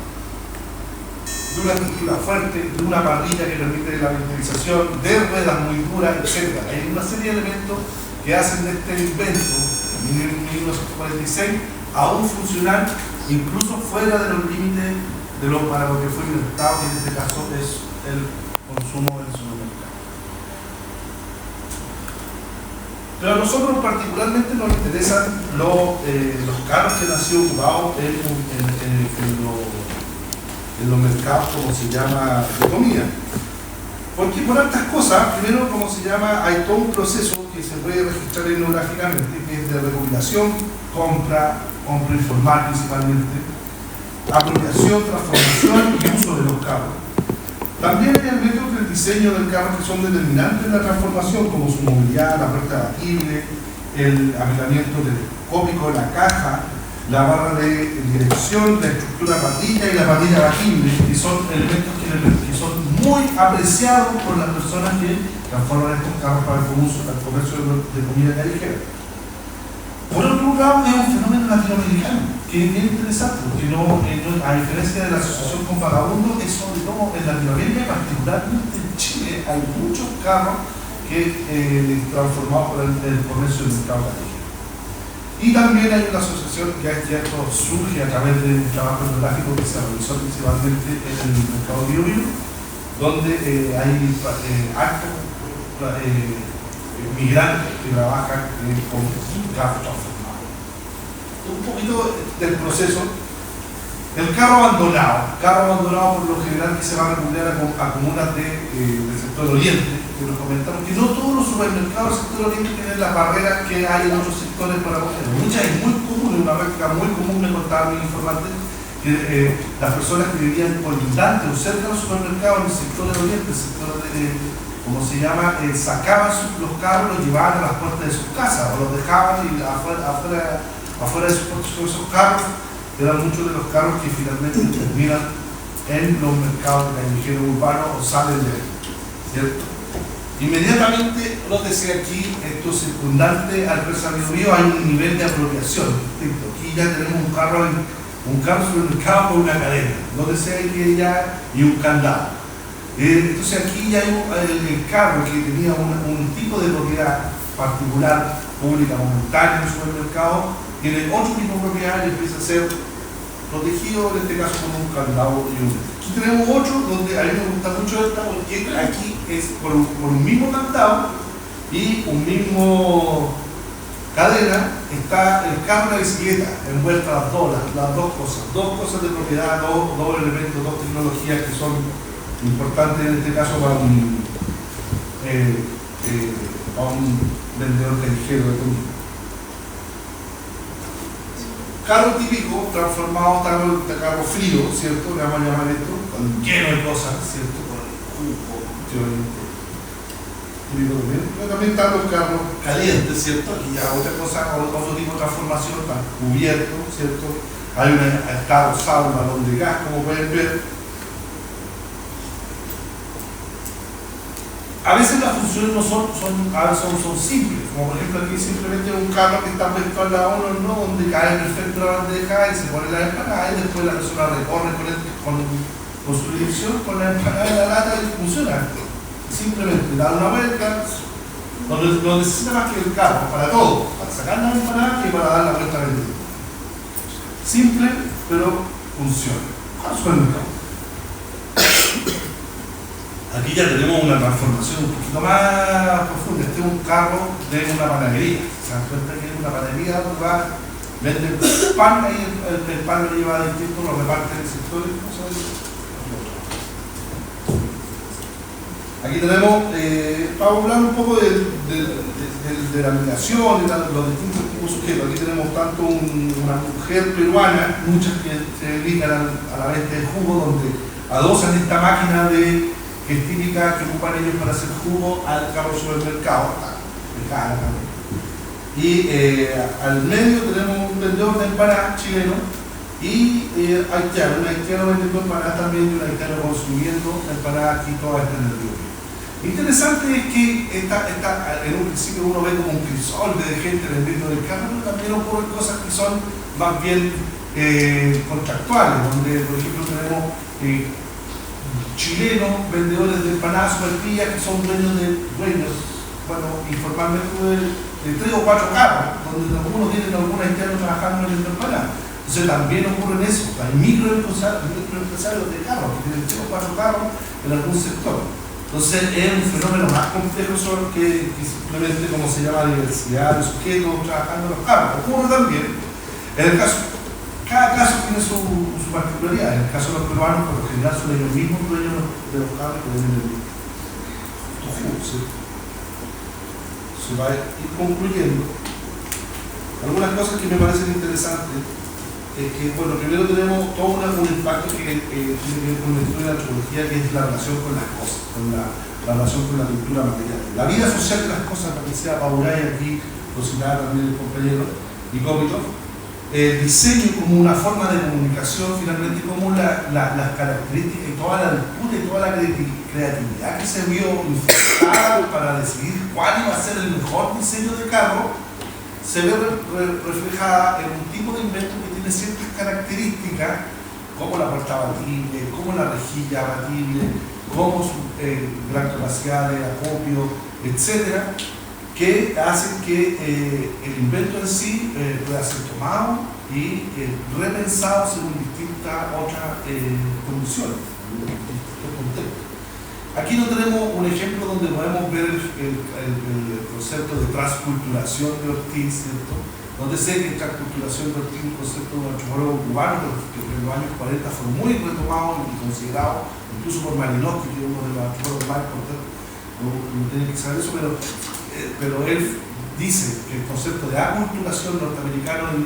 De una estructura fuerte, de una parrilla que permite la ventilización, de ruedas muy duras, etc. Hay una serie de elementos que hacen de este invento, en 1946, aún funcionar, incluso fuera de los límites para lo que fue inventado, que en este caso es el consumo del supermercado. Pero a nosotros particularmente nos interesan los carros que han sido ocupados en los mercados, como se llama, de comida. Porque por altas cosas, primero, como se llama, hay todo un proceso que se puede registrar etnográficamente, que es de recopilación, compra informal principalmente, apropiación, transformación y uso de los carros. También hay elementos del diseño del carro que son determinantes en la transformación, como su movilidad, la puerta abatible, el apilamiento telescópico de la caja, la barra de dirección, la estructura patilla y la patilla abatible, que son elementos que son muy apreciados por las personas que transforman estos carros para el uso, el comercio de comida callejera. Por otro lado, es un fenómeno latinoamericano, que es bien interesante, porque a diferencia de la asociación con vagabundos, es sobre todo en Latinoamérica, particularmente en Chile, hay muchos carros que transformados por el comercio del mercado callejero. Y también hay una asociación que esto surge a través de un trabajo etnográfico que se realizó principalmente en el mercado Biobío, donde hay actos migrantes que trabajan con carros transformados. Un poquito del proceso. El carro abandonado por lo general que se va a recurrir a comunas del sector oriente, que nos comentamos que no todos los supermercados del sector oriente tienen las barreras que hay en otros sectores para comer. Muchas es muy común, una práctica muy común, me contaba mi informante, que las personas que vivían colindantes o cerca de los supermercados en el sector del oriente, el sector como se llama, sacaban los carros, los llevaban a las puertas de sus casas o los dejaban y afuera de esos carros eran muchos de los carros que finalmente terminan en los mercados callejeros urbanos o salen de ahí, ¿cierto? Inmediatamente, lo que decía aquí, esto circundante al pensamiento mío, hay un nivel de apropiación distinto. Aquí ya tenemos un carro supermercado con una cadena, donde sea que ya, y un candado. Entonces aquí ya hay el carro que tenía un tipo de propiedad particular, pública, momentánea en el supermercado, tiene otro tipo de propiedad y empieza a ser protegido, en este caso con un candado y un... Aquí tenemos otro donde a mí me gusta mucho esta, porque aquí es por un mismo candado y un mismo cadena, está el carro y la bicicleta envueltas las dos cosas de propiedad, dos elementos, dos tecnologías que son importantes en este caso para un vendedor callejero de comida. Carro típico, transformado, carro frío, ¿cierto? Le vamos a llamar esto, lleno de cosas, ¿cierto? Con el jugo, pero también están los carros calientes, ¿cierto? Aquí ya otra cosa, otro tipo de transformación, están cubiertos, ¿cierto? Está usado un balón de gas, como pueden ver. A veces las funciones no son simples, como por ejemplo aquí simplemente un carro que está puesto al lado de uno, ¿no? Donde cae perfecto la bandeja y se pone la empanada y después la persona recorre con su dirección, con la empanada y la lata y funciona. Simplemente da una vuelta, no necesita más que el carro para todo, para sacar la empanada y para dar la vuelta al vendedor. Simple, pero funciona. Supermercado. Aquí ya tenemos una transformación un poquito más profunda. Este es un carro de una panadería. Se dan cuenta que es una panadería donde venden pan, ahí el pan lo lleva a distintos, lo reparten en sectores. Aquí tenemos, para hablar un poco de la migración y los distintos tipos de sujetos. Aquí tenemos tanto una mujer peruana, muchas que se dedican a la venta de jugo, donde adosan esta máquina que es típica que ocupan ellos para hacer jugo al carro supermercado. Y al medio tenemos un vendedor de empanadas chileno y un haitiano vendiendo empanadas también y un haitiano consumiendo empanadas aquí todas están en el río. Interesante es que en un principio uno ve como un crisol de gente vendiendo el carro, pero también ocurren cosas que son más bien contractuales, donde por ejemplo tenemos chilenos vendedores de empanadas superpillas que son dueños, informalmente de 3 o 4 carros, donde algunos tienen algunos haitianos trabajando en empanadas. Entonces también ocurre eso, hay microempresarios de carros que tienen 3 o 4 carros en algún sector. Entonces es un fenómeno más complejo que simplemente como se llama diversidad de sujetos trabajando en los carros. Ocurre también, en el caso, cada caso tiene su particularidad. En el caso de los peruanos, por lo general son ellos mismos dueños de los carros que venden el jugo, ¿sí? Se va a ir concluyendo. Algunas cosas que me parecen interesantes es que, bueno, primero tenemos todo un impacto que tiene que ver con el estudio de la antropología, que es la relación con las cosas, con la relación con la cultura material. La vida social de las cosas, para que sea Pauray aquí, lo citaba también el compañero Nicópito, el diseño como una forma de comunicación, finalmente como las características y toda la disputa y toda la creatividad que se vio infectada para decidir cuál iba a ser el mejor diseño de carro, se ve reflejada en un tipo de invento que tiene ciertas características, como la puerta abatible, como la rejilla abatible, como su gran capacidad de acopio, etcétera, que hacen que el invento en sí pueda ser tomado y repensado según distintas otras condiciones, distintos contextos. Aquí no tenemos un ejemplo donde podemos ver el concepto de transculturación de Ortiz, ¿cierto? Donde sé que transculturación de Ortiz es un concepto de un antropólogo cubano que en los años 40 fue muy retomado y considerado, incluso por Malinowski, que es uno de los antropólogos más importantes, no tiene que saber eso, pero él dice que el concepto de aculturación norteamericano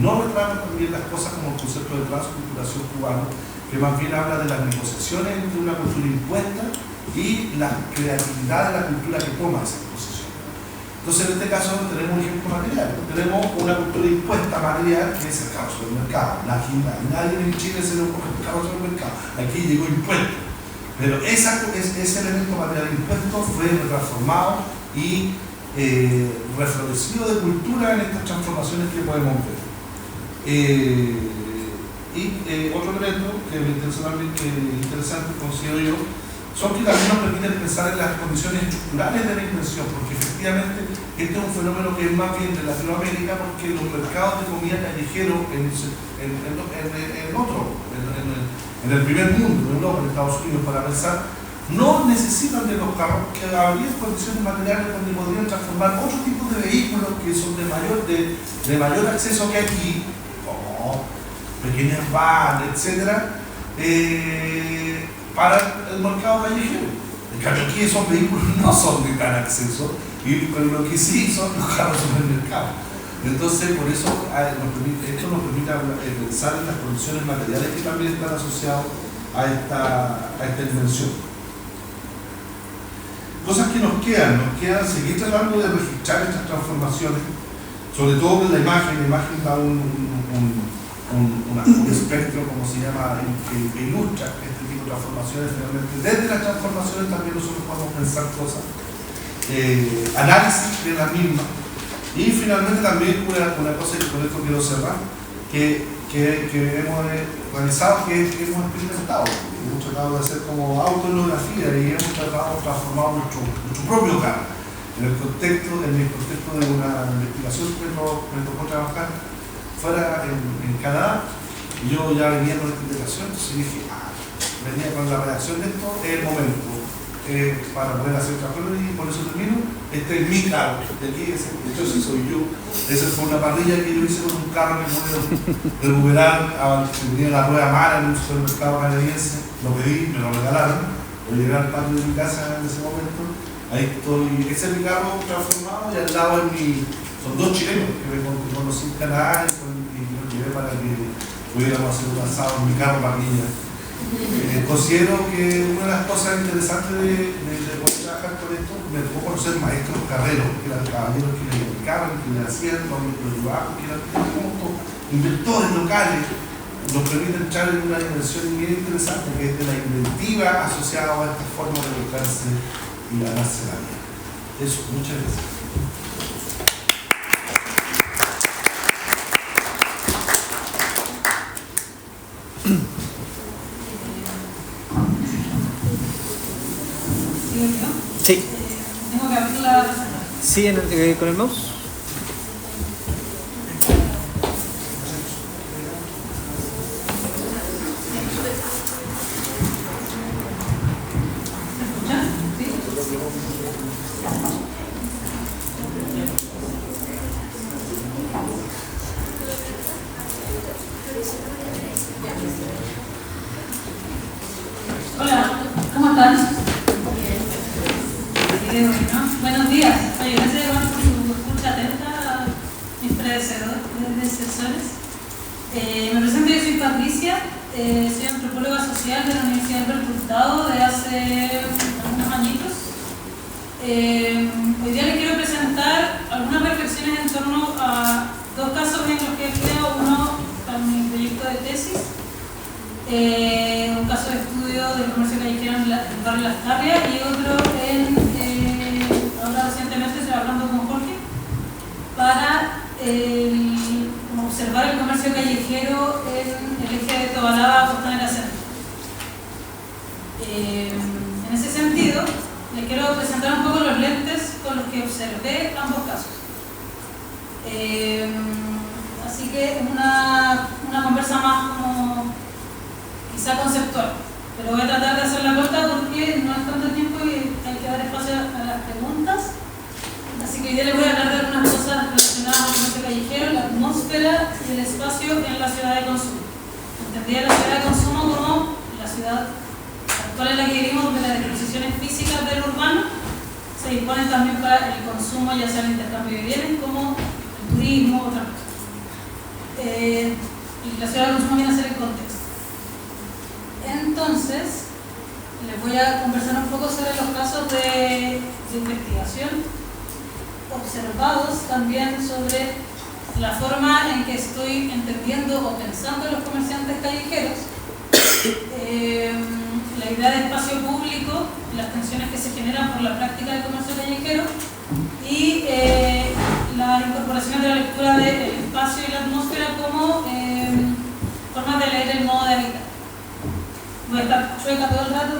no retrata también las cosas como el concepto de transculturación cubano, que más bien habla de las negociaciones entre una cultura impuesta y la creatividad de la cultura que toma esa negociación. Entonces, en este caso, tenemos un ejemplo material. Tenemos una cultura impuesta material que es el carro supermercado. Nadie en Chile se le ocurre el carro supermercado. Aquí llegó impuesto. Pero ese elemento material impuesto fue transformado y reflorecido de cultura en estas transformaciones que podemos ver. Otro elemento que me interesa también, que es interesante, considero yo, son que también nos permiten pensar en las condiciones estructurales de la inversión, porque efectivamente este es un fenómeno que es más bien de Latinoamérica, porque los mercados de comida callejero en el primer mundo, en Europa, en Estados Unidos, para pensar, no necesitan de los carros, que habría condiciones materiales donde podrían transformar otros tipos de vehículos que son de mayor acceso que aquí, como pequeñas vans, etcétera, para el mercado callejero. En cambio aquí esos vehículos no son de tan acceso y lo que sí son los carros supermercados. Entonces por eso esto nos permite pensar en las condiciones materiales que también están asociadas a esta inversión. Cosas que nos quedan seguir tratando de registrar estas transformaciones, sobre todo con la imagen da un espectro, como se llama, que ilustra este tipo de transformaciones. Finalmente, desde las transformaciones también nosotros podemos pensar cosas, análisis de las mismas, y finalmente también una cosa que con esto quiero cerrar, que hemos realizado, que hemos experimentado. Hemos tratado de hacer como autoetnografía y hemos tratado de transformar nuestro propio carro. En el contexto de una investigación que me tocó trabajar fuera en Canadá, y yo ya venía con esta integración, entonces dije, venía con la redacción de esto, es el momento para poder hacer trabajo, y por eso termino. Este es mi carro, de aquí, de hecho sí soy yo. Esa fue una parrilla que yo hice con un carro que pude recuperar, tenía la rueda mala en un supermercado canadiense, lo pedí, me lo regalaron, lo llevé al patio de mi casa en ese momento. Ahí estoy, ese es mi carro transformado, y al lado son dos chilenos que me conocí en Canadá y los llevé para que pudiéramos hacer un asado en mi carro parrilla. Considero que una de las cosas interesantes de poder trabajar con esto, me tocó conocer maestros carreros, que eran caballeros que le explicaban, que le hacían los trabajos, que eran como inventores locales. Nos permite entrar en una dimensión bien interesante, que es de la inventiva asociada a esta forma de buscarse y ganarse la vida. Eso, muchas gracias. Sí. Tengo que abrir la presentación. Sí, con el mouse. Hola, ¿cómo están? Buenos días. Oye, gracias por su escucha atenta a mis predecesores. Me presento, yo soy Patricia, soy antropóloga social de la Universidad del Hurtado de hace algunos añitos. Hoy día les quiero presentar algunas reflexiones en torno a dos casos en los que creo, uno para mi proyecto de tesis, un caso de estudio del comercio callejero en el barrio Las Tarrias, y otro ahora recientemente estoy hablando con Jorge para observar el comercio callejero en el eje de Tobalaba, Costanera Centro. En ese sentido, les quiero presentar un poco los lentes con los que observé ambos casos. Así que es una conversa más como quizá conceptual, pero voy a tratar de hacerla corta porque no es tanto tiempo y hay que dar espacio a las preguntas. Así que hoy día les voy a hablar de algunas cosas relacionadas con el comercio callejero, la atmósfera y el espacio en la ciudad de consumo. Entendía la ciudad de consumo como la ciudad actual en la que vivimos, donde las disposiciones físicas del urbano se disponen también para el consumo, ya sea el intercambio de bienes como el turismo, otras cosas. Y la ciudad de consumo viene a ser el contexto. Entonces, les voy a conversar un poco sobre los casos de investigación observados también sobre la forma en que estoy entendiendo o pensando en los comerciantes callejeros, la idea de espacio público, las tensiones que se generan por la práctica del comercio callejero y la incorporación de la lectura del espacio y la atmósfera como formas de leer el modo de habitar. Voy a estar chueca todo el rato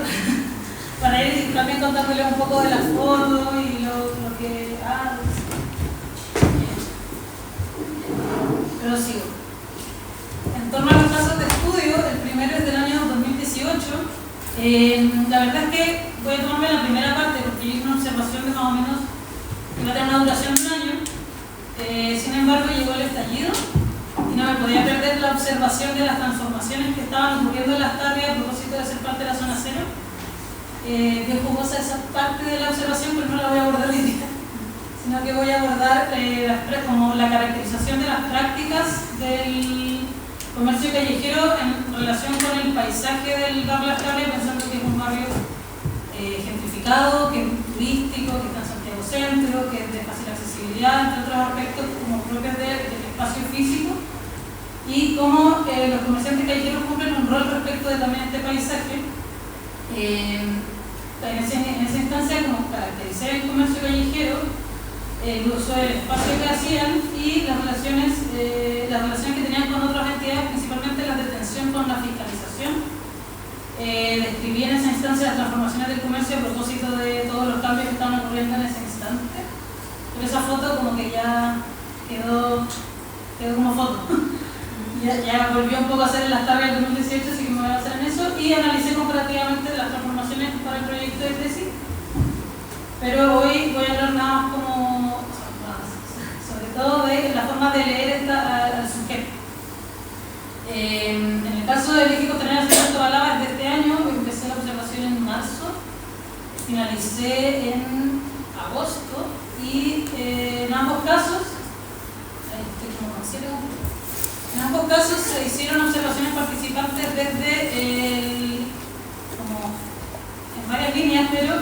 para ir también contándoles un poco de las fotos y lo que hago. Pero sigo. En torno a los casos de estudio, el primero es del año 2018. La verdad es que voy a tomarme la primera parte porque hice una observación de más o menos que va a tener una duración de un año. Sin embargo, llegó el estallido y no me podía perder la observación de las transformaciones que estaban ocurriendo en las tardes a propósito de ser parte de la zona cero. Bien jugosa esa parte de la observación, pero no la voy a abordar hoy día, sino que voy a abordar como la caracterización de las prácticas del comercio callejero en relación con el paisaje del barrio Las Cabras, pensando que es un barrio gentrificado, que es turístico, que está en Santiago Centro, que es de fácil accesibilidad, entre otros aspectos como propios del espacio físico, y cómo los comerciantes callejeros cumplen un rol respecto de también este paisaje. En esa instancia, como caracterizar el comercio callejero, el uso del espacio que hacían y las relaciones que tenían con otras entidades, principalmente las de tensión con la fiscalización. Describí en esa instancia las transformaciones del comercio a propósito de todos los cambios que estaban ocurriendo en ese instante. Pero esa foto como que ya quedó como foto. Ya volvió un poco a ser en las tardes del 2018, así que me voy a hacer en eso. Y analicé comparativamente las transformaciones para el proyecto de tesis. Pero hoy voy a hablar nada más como, sobre todo de la forma de leer al sujeto. En el caso del eje costanero de Alto Balaba de este año, empecé la observación en marzo, finalicé en agosto y en ambos casos, en ambos casos se hicieron observaciones participantes desde como en varias líneas, pero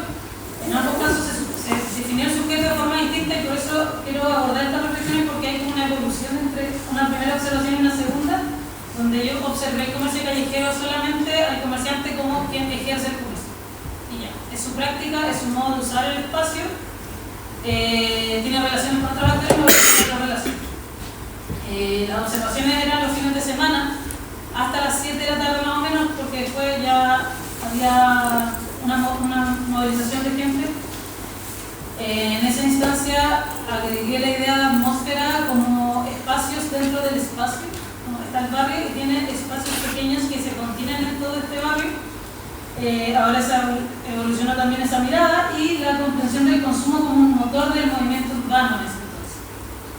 en ambos casos se definió el sujeto de forma distinta y por eso quiero abordar estas reflexiones porque hay como una evolución entre una primera observación y una segunda, donde yo observé el comercio callejero solamente al comerciante como quien ejerce el comercio. Y ya, es su práctica, es su modo de usar el espacio, tiene relaciones con otros actores, no tiene otra relación. Las observaciones eran los fines de semana, hasta las 7 de la tarde más o menos, porque después ya había una movilización de gente. En esa instancia agregué la idea de atmósfera como espacios dentro del espacio. Como está el barrio y tiene espacios pequeños que se contienen en todo este barrio. Ahora se evolucionó también esa mirada y la comprensión del consumo como un motor del movimiento urbano en ese entonces.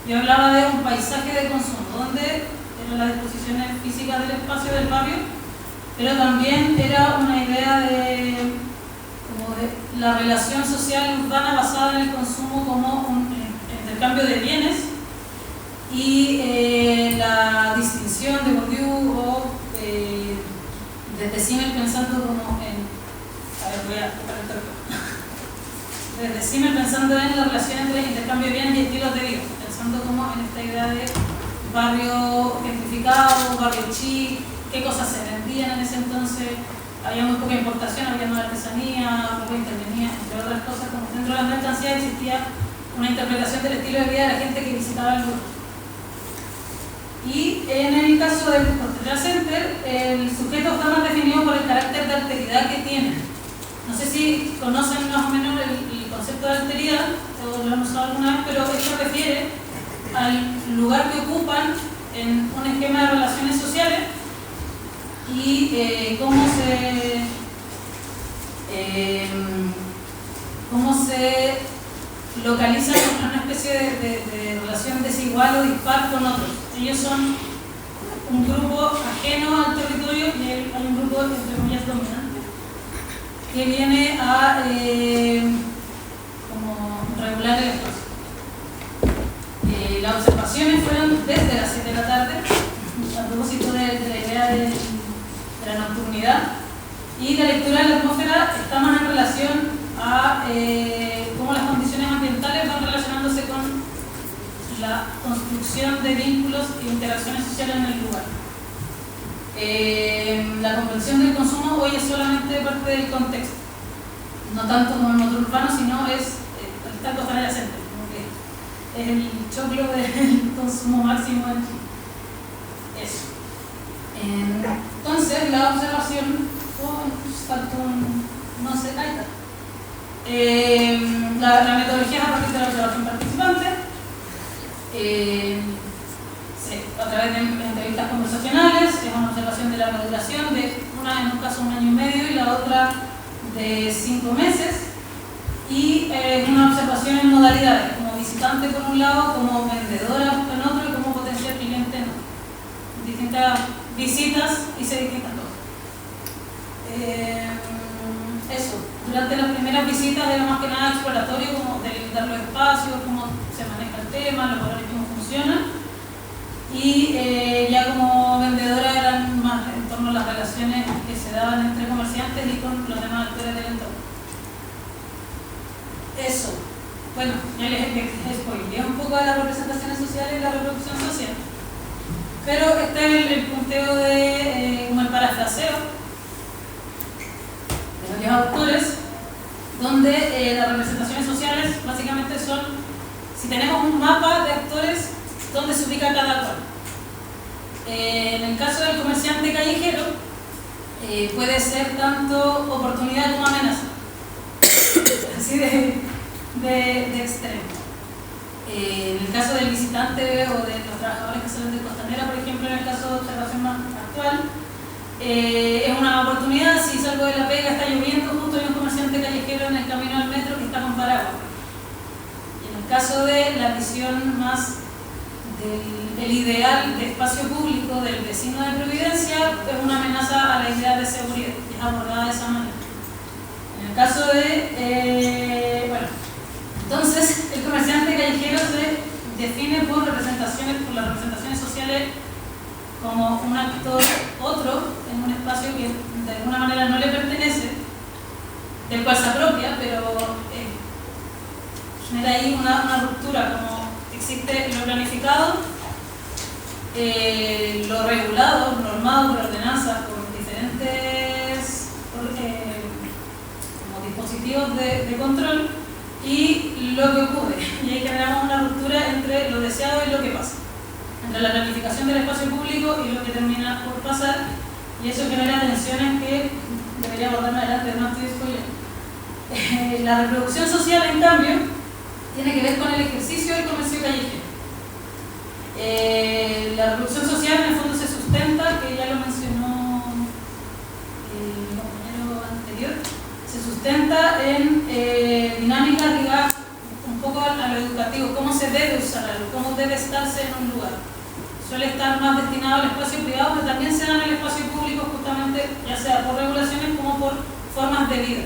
Yo hablaba de un paisaje de consumo, donde eran las disposiciones físicas del espacio del barrio, pero también era una idea de la relación social urbana basada en el consumo como un intercambio de bienes y la distinción de Bourdieu o desde Simmel pensando como en desde Simmel pensando en la relación entre el intercambio de bienes y estilos de vida, pensando como en esta idea de barrio gentrificado, barrio chic, qué cosas se vendían en ese entonces. Había muy poca importación, había más artesanía, poca intervenía, entre otras cosas, como dentro de las mercancías existía una interpretación del estilo de vida de la gente que visitaba el lugar. Y en el caso del Costanera Center, el sujeto está más definido por el carácter de alteridad que tiene. No sé si conocen más o menos el concepto de alteridad, o lo hemos usado alguna vez, pero esto refiere al lugar que ocupan en un esquema de relaciones sociales y cómo se localizan en una especie de relación desigual o dispar con otros. Ellos son un grupo ajeno al territorio y hay un grupo, entre comillas, dominante, que viene a como regular el espacio. Las observaciones fueron desde las 7 de la tarde, a propósito de la idea de la nocturnidad, y la lectura de la atmósfera está más en relación a cómo las condiciones ambientales van relacionándose con la construcción de vínculos e interacciones sociales en el lugar. La comprensión del consumo hoy es solamente parte del contexto, no tanto como en otro urbano, sino es el Tal Costanera Center, como que es el choclo del consumo máximo en Chile. Eso. Entonces, la observación, no sé, ahí está. La metodología es a partir de la observación participante, a través de entrevistas conversacionales, es una observación de larga duración, de una en un caso 1 año y medio y la otra de 5 meses, y una observación en modalidades, como visitante por un lado, como vendedora en otro y como potencial cliente en otro. Distintas visitas hice distintas cosas. Eso, durante las primeras visitas era más que nada exploratorio, como delimitar los espacios, cómo se maneja el tema, los valores, cómo funcionan, y ya como vendedora eran más en torno a las relaciones que se daban entre comerciantes y con los demás actores del entorno. Eso, bueno, ya les spoileé un poco de las representaciones sociales y la reproducción social, pero este es el punteo de como el parafraseo de varios autores, donde las representaciones sociales básicamente son, si tenemos un mapa de actores, donde se ubica cada cual. En el caso del comerciante callejero, puede ser tanto oportunidad como amenaza, así de extremo. En el caso del visitante o de los trabajadores que salen de Costanera, por ejemplo, en el caso de observación más actual, es una oportunidad. Si salgo de la pega, está lloviendo, justo hay un comerciante callejero en el camino al metro que está con paraguas. Y en el caso de la visión más del ideal de espacio público del vecino de Providencia, es una amenaza a la idea de seguridad, y es abordada de esa manera. En el caso de, bueno, entonces el comerciante callejero se define por las representaciones sociales como un actor otro en un espacio que de alguna manera no le pertenece, del cual se apropia, pero genera ahí una ruptura, como existe lo planificado, lo regulado, normado por ordenanzas, por diferentes como dispositivos de control, y lo que ocurre. Y ahí generamos una ruptura entre lo deseado y lo que pasa, entre la planificación del espacio público y lo que termina por pasar, y eso genera tensiones que debería abordar más adelante, no estoy spoileando. La reproducción social, en cambio, tiene que ver con el ejercicio del comercio callejero. La reproducción social en el fondo se sustenta, que ya lo mencionó mi compañero anterior, se sustenta en dinámicas ligadas un poco a lo educativo, cómo se debe usar algo, cómo debe estarse en un lugar. Suele estar más destinado al espacio privado, pero también se da en el espacio público, justamente ya sea por regulaciones como por formas de vida.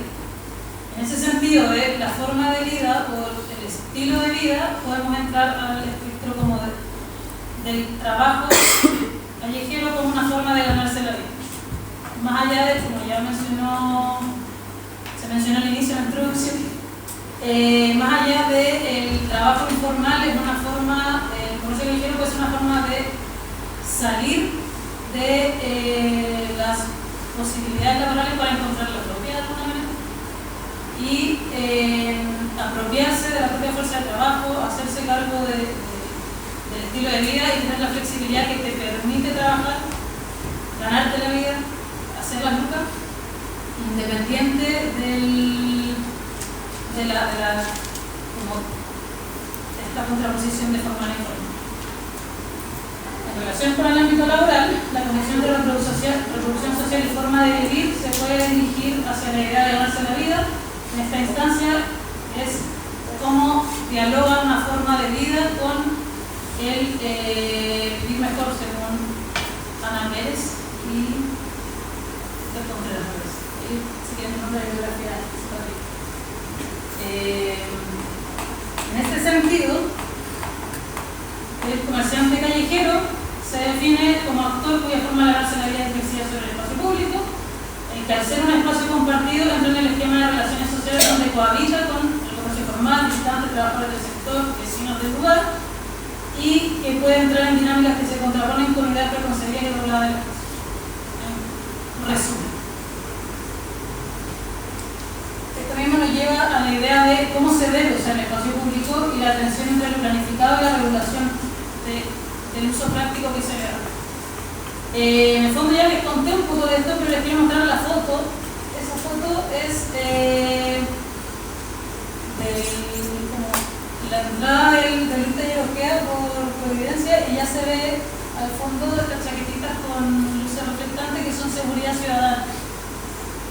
En ese sentido, de la forma de vida o el estilo de vida, podemos entrar al espectro como del trabajo callejero como una forma de ganarse la vida. Más allá de, como ya se mencionó al inicio de la introducción, más allá del trabajo informal, es una forma, el comercio callejero puede ser una forma de salir de las posibilidades laborales para encontrar la propia de alguna manera, y apropiarse de la propia fuerza de trabajo, hacerse cargo del estilo de vida y tener la flexibilidad que te permite trabajar, ganarte la vida, hacer las lucas, independiente de esta contraposición de formal e informal. En relación con el ámbito laboral, la Comisión de Reproducción Social y Forma de Vivir se puede dirigir hacia la idea de ganarse la vida. En esta instancia es cómo dialoga una forma de vida con el vivir mejor, según Ana Pérez y el Contreras Pérez. Si quieren nombre de biografía, en este sentido, el comerciante callejero se define como actor cuya forma de ganarse la vida es ejercida sobre el espacio público, el que al ser un espacio compartido entra en el esquema de relaciones sociales donde cohabita con el comercio formal, visitantes, trabajadores del sector, vecinos del lugar, y que puede entrar en dinámicas que se contraponen con ideas preconcebidas y dobladas del espacio. Resumen. Esto mismo nos lleva a la idea de cómo se debe usar el espacio público y la tensión entre lo planificado y la regulación del uso práctico que se le da. En el fondo ya les conté un poco de esto, pero les quiero mostrar la foto. Esa foto es como la entrada del Ruta Europea por evidencia, y ya se ve al fondo de estas chaquetitas con luces reflectantes que son seguridad ciudadana.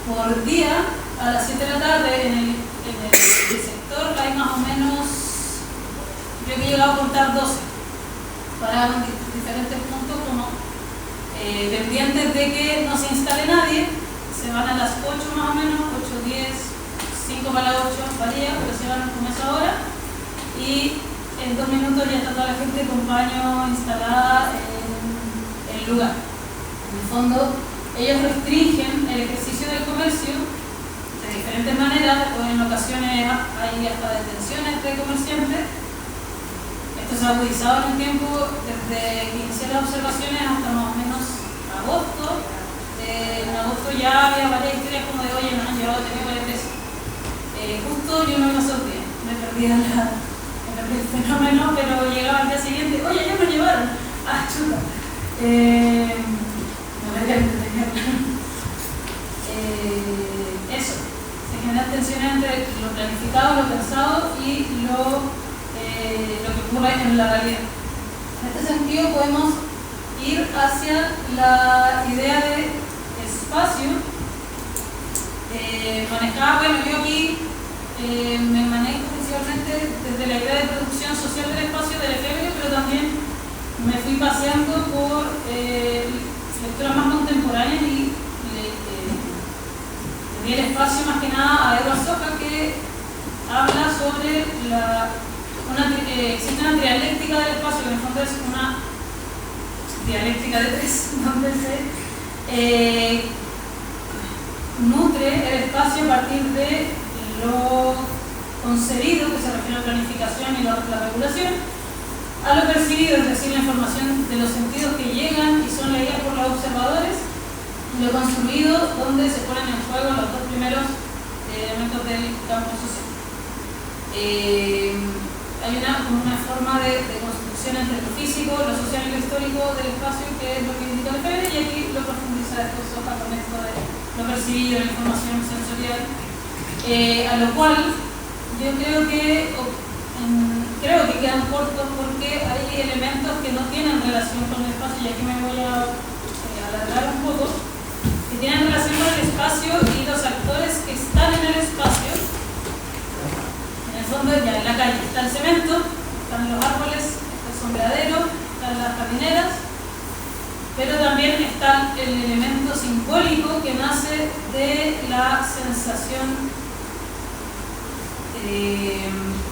Por día, a las 7 de la tarde, en el sector hay más o menos, yo he llegado a contar 12, parados en diferentes puntos como pendientes de que no se instale nadie. Se van a las 8 más o menos, 8, 10, 5 para las 8, varía, pero se van como esa hora, y en 2 minutos ya está toda la gente con baño instalada en el lugar. En el fondo, ellos restringen el ejercicio del comercio de diferentes maneras, o en ocasiones hay hasta detenciones de comerciantes. Esto se ha agudizado en el tiempo desde que inicié las observaciones hasta más o menos agosto. En agosto ya había varias historias como de, oye, nos han llevado detenido varias veces. Justo yo no me pasó el día, me perdí el fenómeno, pero llegaba al día siguiente, oye, ya me llevaron. Ah, chuta. No me había entendido. Eso, se generan tensiones entre lo planificado, lo pensado y lo que ocurre en la realidad. En este sentido podemos ir hacia la idea de espacio manejada. Bueno, yo aquí me manejo principalmente desde la idea de producción social del espacio del efemero, pero también me fui paseando por lecturas más contemporáneas y vi el espacio más que nada a Edward Soja, que habla sobre existe una dialéctica del espacio, que en el fondo es una dialéctica de tres, donde se nutre el espacio a partir de lo concebido, que se refiere a la planificación y la regulación, a lo percibido, es decir, la información de los sentidos que llegan y son leídas por los observadores, lo construido, donde se ponen en juego los dos primeros elementos del campo social. Hay una forma de construcción entre lo físico, lo social y lo histórico del espacio, que es lo que indica el FEBE, y aquí lo profundiza después Soja con esto de lo percibido, la información sensorial, a lo cual yo creo que quedan cortos porque hay elementos que no tienen relación con el espacio, y aquí me voy a alargar un poco, que tienen relación con el espacio y los actores que están en el espacio. En el fondo, ya en la calle está el cemento, están los árboles, está el sombreadero, están las jardineras, pero también está el elemento simbólico que nace de la sensación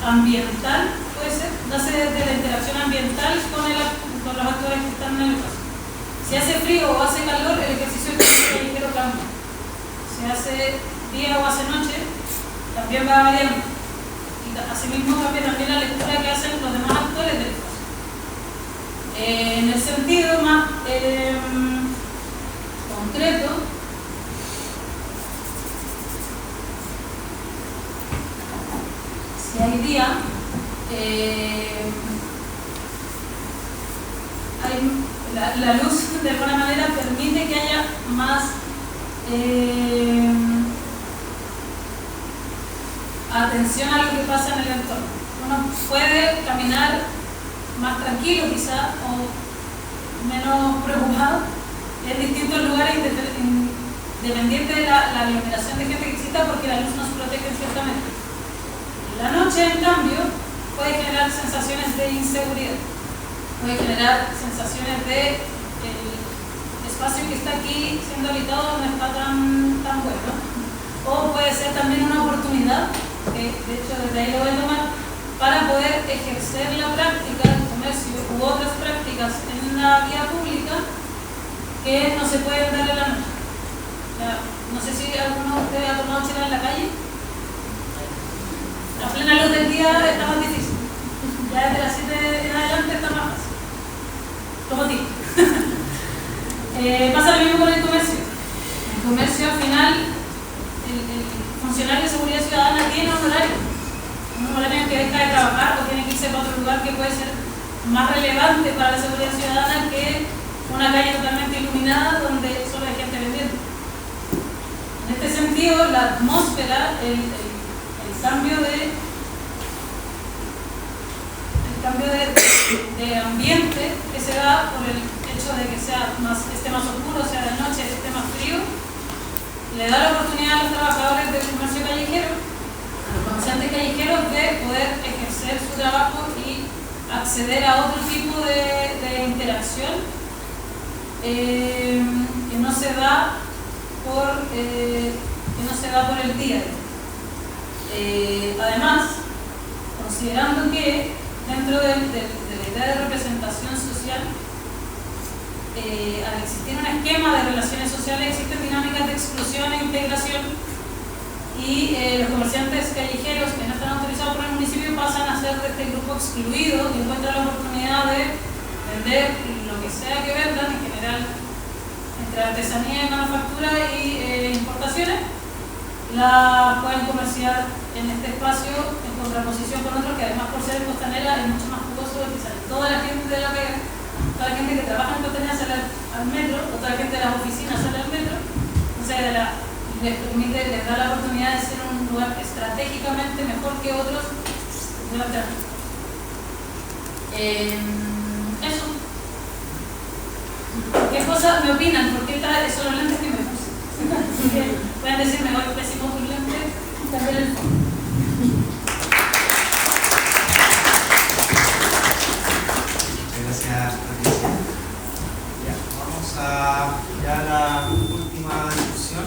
ambiental, puede ser, nace de la interacción ambiental con los actores que están en el espacio. Si hace frío o hace calor, el ejercicio callejero cambia. Si hace día o hace noche, también va variando. Y asimismo cambia también la lectura que hacen los demás actores del espacio. En el sentido más concreto, si hay día, la luz de alguna manera permite que haya más atención a lo que pasa en el entorno. Uno puede caminar más tranquilo quizá, o menos preocupado en distintos lugares, dependiente de la aglomeración de gente que exista, porque la luz nos protege ciertamente. La noche, en cambio, puede generar sensaciones de inseguridad, puede generar sensaciones de el espacio que está aquí siendo habitado no está tan bueno, o puede ser también una oportunidad, que de hecho desde ahí lo voy a tomar, para poder ejercer la práctica del comercio u otras prácticas en la vía pública que no se pueden dar en la noche. O sea, no sé si alguno de ustedes ha tomado chela en la calle. A plena luz del día está más difícil. Ya desde las 7 en adelante está más como ti. Pasa lo mismo con el comercio. El comercio al final, el funcionario de seguridad ciudadana tiene un horario en que deja de trabajar o tiene que irse para otro lugar que puede ser más relevante para la seguridad ciudadana que una calle totalmente iluminada donde solo hay gente vendiendo. En este sentido, la atmósfera, el cambio de ambiente que se da por el hecho de que esté más oscuro, sea de noche, esté más frío, le da la oportunidad a los trabajadores del comercio callejero, a los comerciantes callejeros, de poder ejercer su trabajo y acceder a otro tipo de interacción que no se da por el día. Además, considerando que dentro de la idea de representación social, al existir un esquema de relaciones sociales, existen dinámicas de exclusión e integración, y los comerciantes callejeros que no están autorizados por el municipio pasan a ser de este grupo excluido y encuentran la oportunidad de vender lo que sea que vendan, en general entre artesanía y manufactura y importaciones, la pueden comerciar en este espacio en contraposición con otros que, además por ser en Costanera, es mucho más jugoso, porque sale toda la gente de la pega, toda la gente que trabaja en Costanera sale al metro, o toda la gente de las oficinas sale al metro. Entonces les da la oportunidad de ser un lugar estratégicamente mejor que otros durante el año. Eso. ¿Qué cosas me opinan? ¿Por qué son los lentes que me puse? Así que pueden decirme, hoy pésimo tus lentes, cambiar el fondo. Gracias, Patricia. Ya, vamos a ya la última discusión.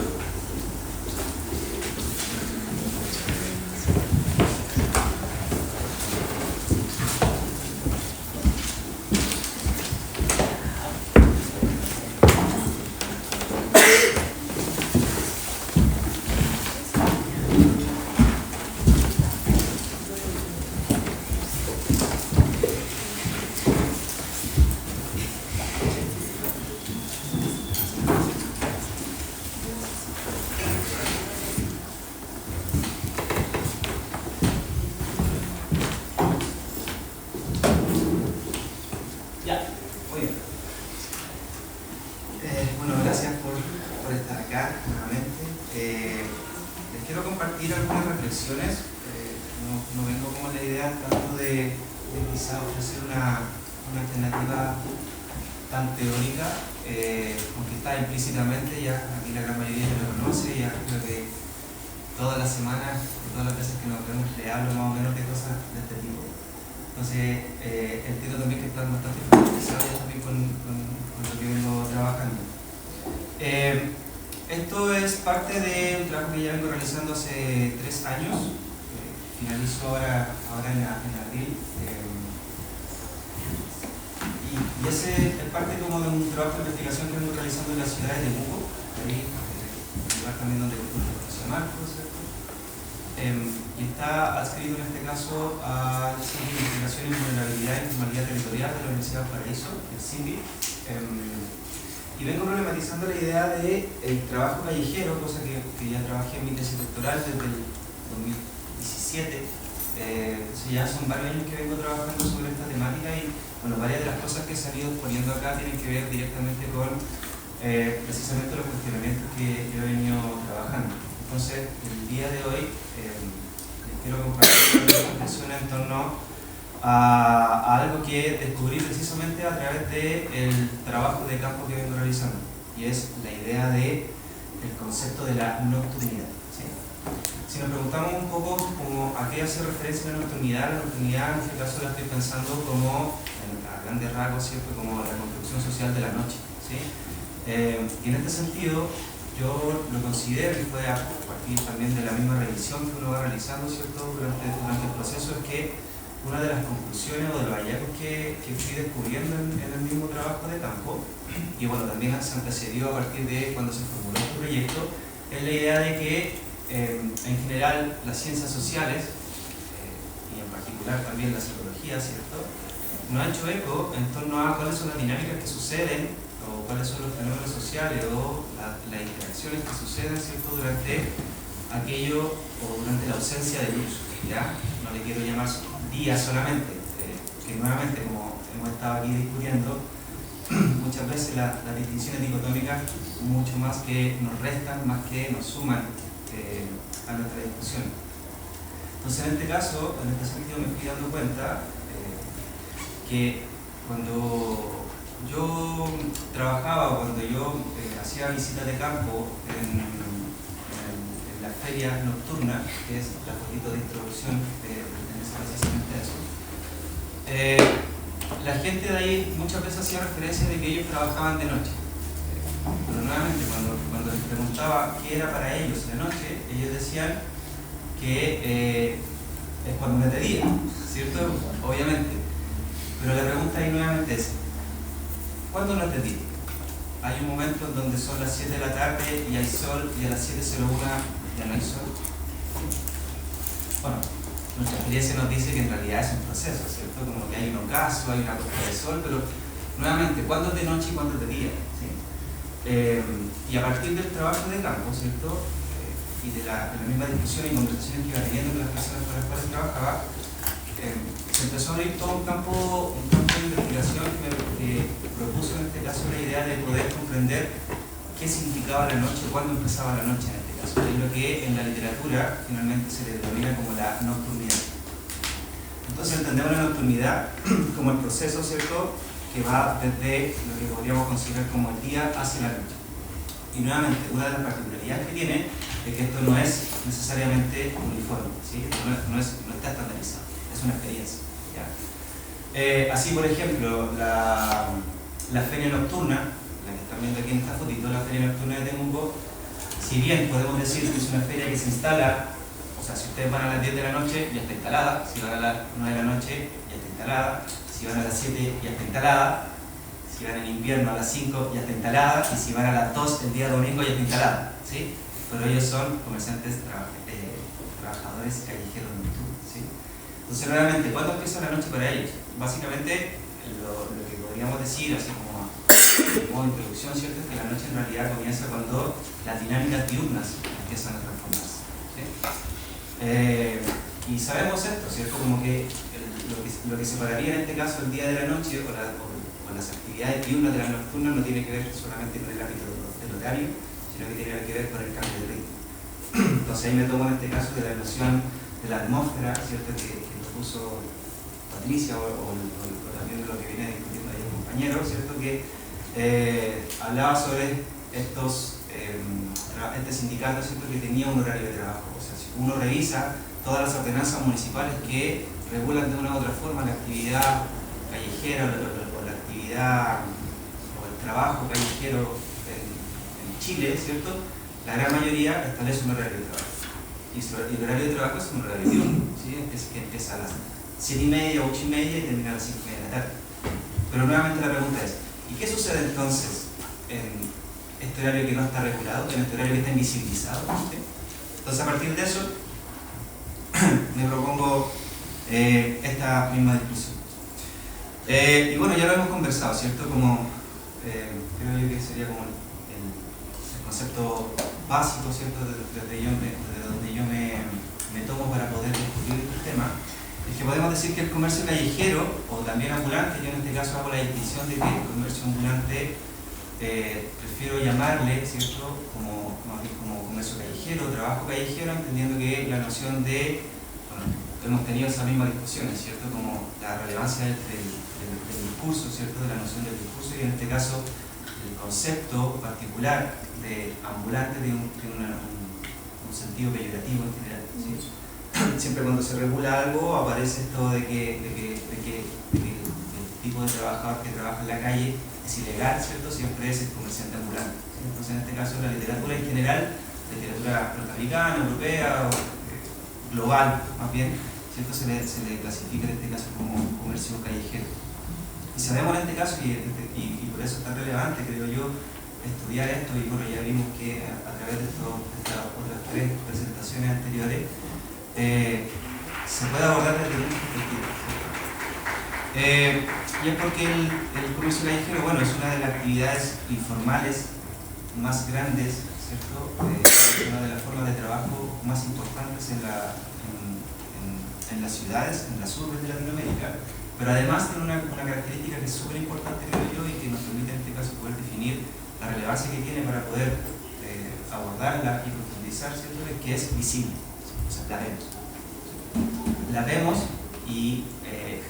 Implícitamente, ya aquí la gran mayoría ya lo conoce, ya creo que todas las semanas, todas las veces que nos vemos, le hablo más o menos de cosas de este tipo. Entonces, entiendo también que están bastante familiarizados ya también con lo que vengo trabajando. Esto es parte de un trabajo que ya vengo realizando hace 3 años, finalizo ahora en abril. Y ese es parte como de un trabajo de investigación que vengo realizando en la ciudad de Temuco, ahí, un lugar también donde José Marcos, ¿cierto? Y está adscrito en este caso al Centro de Investigación en Vulnerabilidad y Informalidad Territorial de la Universidad de Valparaíso, el CINVI. Y vengo problematizando la idea del trabajo callejero, cosa que ya trabajé en mi tesis doctoral desde el 2017. Entonces ya son varios años que vengo trabajando sobre esta temática y bueno, varias de las cosas que se han ido poniendo acá tienen que ver directamente con precisamente los cuestionamientos que yo he venido trabajando. Entonces, el día de hoy les quiero compartir una reflexión en torno a algo que descubrí precisamente a través del trabajo de campo que vengo realizando, y es la idea del concepto de la nocturnidad. ¿Sí? Si nos preguntamos un poco como a qué hace referencia la nocturnidad en este caso la estoy pensando como, a grandes rasgos, ¿cierto?, como la construcción social de la noche. ¿Sí? Y en este sentido, yo lo considero, y fue a partir también de la misma revisión que uno va realizando, ¿cierto?, durante el proceso, es que una de las conclusiones o de los hallazgos que fui descubriendo en el mismo trabajo de campo, y bueno, también se antecedió a partir de cuando se formuló este proyecto, es la idea de que en general las ciencias sociales, y en particular también la psicología, ¿cierto?, nos ha hecho eco en torno a cuáles son las dinámicas que suceden, o cuáles son los fenómenos sociales, o las interacciones que suceden, ¿cierto?, durante aquello o durante la ausencia de luz. ¿Ya? No le quiero llamar día solamente, que nuevamente, como hemos estado aquí discutiendo, muchas veces las distinciones dicotómicas mucho más que nos restan, más que nos suman a nuestra discusión. Entonces, en este caso, en este sentido, me fui dando cuenta que cuando yo trabajaba o cuando yo hacía visitas de campo en la feria nocturna, que es la fotito de introducción que pertenece precisamente a eso, la gente de ahí muchas veces hacía referencia de que ellos trabajaban de noche. Pero nuevamente, cuando les preguntaba qué era para ellos la noche, ellos decían que es cuando no es de día, ¿cierto? Obviamente. Pero la pregunta ahí nuevamente es, ¿cuándo no es de día? Hay un momento en donde son las 7 de la tarde y hay sol, y a las 7:01 ya no hay sol. Bueno, nuestra experiencia nos dice que en realidad es un proceso, ¿cierto? Como que hay un ocaso, hay una puesta de sol, pero nuevamente, ¿cuándo es de noche y cuándo es de día? ¿Sí? Y a partir del trabajo de campo, ¿cierto? Y de la misma discusión y conversaciones que iba teniendo con las personas con las cuales trabajaba, se empezó a abrir todo un campo de investigación que propuso en este caso la idea de poder comprender qué significaba la noche, cuándo empezaba la noche en este caso. Es lo que en la literatura finalmente se le denomina como la nocturnidad. Entonces entendemos la nocturnidad como el proceso, ¿cierto?, que va desde lo que podríamos considerar como el día hacia la noche. Y nuevamente, una de las particularidades que tiene es que esto no es necesariamente uniforme, ¿sí? Esto no está estandarizado, es una experiencia, ¿ya? Así, por ejemplo, la feria nocturna, la que están viendo aquí en esta fotito, la feria nocturna de Temuco, si bien podemos decir que es una feria que se instala, o sea, si ustedes van a las 10 de la noche ya está instalada, si van a las 9 de la noche ya está instalada, si van a las 7 ya está instalada, si van en invierno a las 5 ya está instalada, y si van a las 2 el día domingo ya está instalada, ¿sí? Pero ellos son comerciantes, trabajadores callejeros nocturnos, ¿sí? Entonces, realmente, ¿cuándo empieza la noche para ellos? Básicamente, lo que podríamos decir, así como de introducción, ¿cierto?, es que la noche en realidad comienza cuando las dinámicas diurnas empiezan a transformarse, ¿sí? Y sabemos esto, ¿cierto?, como que lo que separaría en este caso el día de la noche o las actividades diurnas de la nocturna no tiene que ver solamente con el ámbito del horario, sino que tiene que ver con el cambio de ritmo. Entonces ahí me tomo en este caso de la noción de la atmósfera, ¿cierto?, que propuso Patricia, o también de lo que viene discutiendo ahí el compañero, ¿cierto?, que hablaba sobre este sindicato, ¿cierto?, que tenía un horario de trabajo. O sea, si uno revisa todas las ordenanzas municipales que regulan de una u otra forma la actividad callejera o la actividad o el trabajo callejero en Chile, ¿cierto?, la gran mayoría establece un horario de trabajo. Y el horario de trabajo es un horario diurno, ¿sí? Que empieza a las 7:30, 8:30 y termina a las 5:30 de la tarde. Pero nuevamente la pregunta es, ¿y qué sucede entonces en este horario que no está regulado, en este horario que está invisibilizado? ¿Sí? Entonces, a partir de eso, me propongo esta misma discusión. Y bueno, ya lo hemos conversado, ¿cierto? Como creo yo que sería como el concepto básico, ¿cierto?, desde donde yo me tomo para poder discutir este tema, es que podemos decir que el comercio callejero, o también ambulante, yo en este caso hago la distinción de que el comercio ambulante prefiero llamarle, ¿cierto?, como comercio callejero, trabajo callejero, entendiendo que la noción de, bueno, hemos tenido esa misma discusión, ¿cierto?, como la relevancia del discurso, ¿cierto?, de la noción del discurso, y en este caso el concepto particular de ambulante tiene un sentido peyorativo en general, ¿sí? Siempre cuando se regula algo aparece esto de que el tipo de trabajador que trabaja en la calle es ilegal, ¿cierto?, siempre es el comerciante ambulante, ¿sí? Entonces, en este caso, la literatura en general, la literatura norteamericana, europea, o global más bien, ¿cierto?, se le clasifica en este caso como comercio callejero. Y sabemos en este caso, y por eso es tan relevante, creo yo, estudiar esto, y bueno, ya vimos que a través de estas otras 3 presentaciones anteriores se puede abordar desde muchas perspectivas, ¿cierto? Y es porque el comercio callejero, bueno, es una de las actividades informales más grandes, ¿cierto? Es una de las formas de trabajo más importantes en las ciudades, en las urbes de Latinoamérica, pero además tiene una característica que es súper importante, creo yo, y que nos permite en este caso poder definir la relevancia que tiene para poder abordarla y profundizar, ¿cierto? Es que es visible, o sea, la vemos y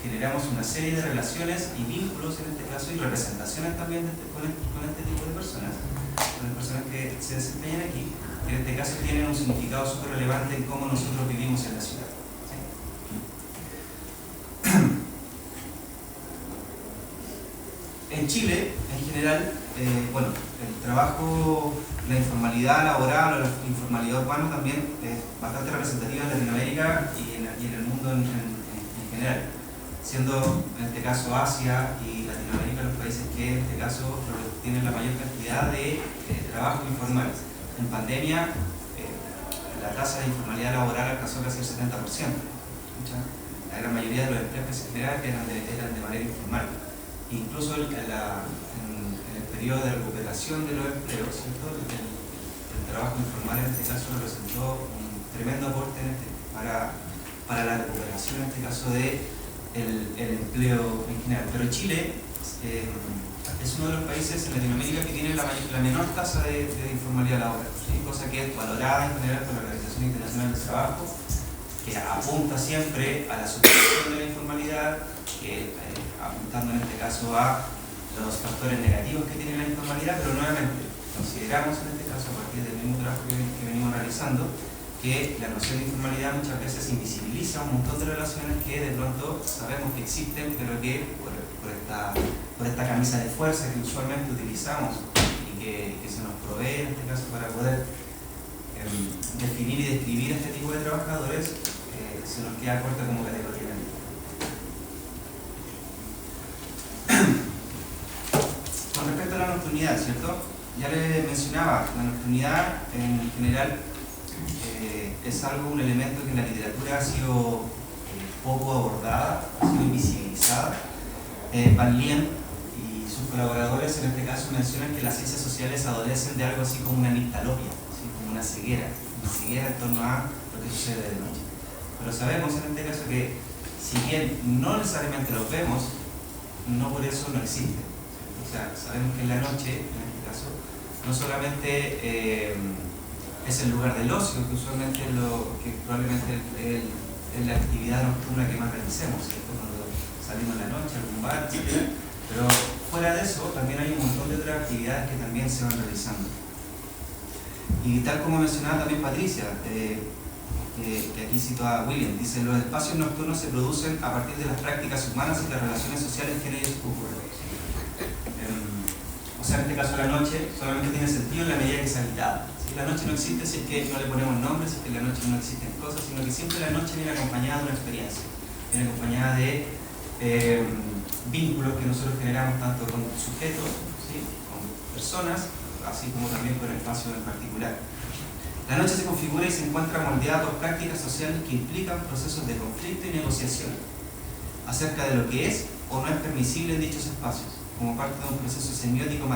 generamos una serie de relaciones y vínculos en este caso y representaciones también con este tipo de personas, con las personas que se desempeñan aquí, que en este caso tienen un significado súper relevante en cómo nosotros vivimos en la ciudad. ¿Sí? En Chile, en general, bueno, el trabajo, la informalidad laboral o la informalidad urbana también es bastante representativa en Latinoamérica y en el mundo en general, siendo en este caso Asia y Latinoamérica los países que en este caso tienen la mayor cantidad de trabajos informales. En pandemia, la tasa de informalidad laboral alcanzó casi el 70%. La gran mayoría de los empleos que se generaban eran de manera informal. Incluso en el periodo de recuperación de los empleos, ¿cierto? El trabajo informal en este caso representó un tremendo aporte para la recuperación en este caso de el empleo en general. Pero Chile es uno de los países en Latinoamérica que tiene la menor tasa de informalidad laboral, ¿sí? Cosa que es valorada en general por la Organización Internacional del Trabajo, que apunta siempre a la superación de la informalidad, apuntando en este caso a los factores negativos que tiene la informalidad, pero nuevamente consideramos en este caso a partir del mismo trabajo que venimos realizando que la noción de informalidad muchas veces invisibiliza un montón de relaciones que de pronto sabemos que existen, pero que por esta camisa de fuerza que usualmente utilizamos y que se nos provee en este caso para poder definir y describir este tipo de trabajadores, se nos queda corta como categoría. Con respecto a la nocturnidad, ¿cierto? Ya les mencionaba, la nocturnidad en general es un elemento que en la literatura ha sido poco abordada, ha sido invisibilizada. Van Lien y sus colaboradores en este caso mencionan que las ciencias sociales adolecen de algo así como una nictalopia, ¿sí? Como una ceguera en torno a lo que sucede de noche. Pero sabemos en este caso que si bien no necesariamente los vemos, no por eso no existen. O sea, sabemos que en la noche, en este caso, no solamente es el lugar del ocio, que usualmente que probablemente es la actividad nocturna que más realicemos, ¿cierto? Cuando salimos en la noche, a algún bar, etc. Pero fuera de eso, también hay un montón de otras actividades que también se van realizando. Y tal como mencionaba también Patricia, que aquí cito a William, dice: los espacios nocturnos se producen a partir de las prácticas humanas y las relaciones sociales que en ellos ocurren. O sea, en este caso la noche solamente tiene sentido en la medida que es habitada. ¿Sí? La noche no existe si es que no le ponemos nombres, si es que en la noche no existen cosas, sino que siempre la noche viene acompañada de una experiencia, viene acompañada de vínculos que nosotros generamos tanto con sujetos, ¿sí? Con personas, así como también con el espacio en particular. La noche se configura y se encuentra moldeada por prácticas sociales que implican procesos de conflicto y negociación acerca de lo que es o no es permisible en dichos espacios, como parte de un proceso semiótico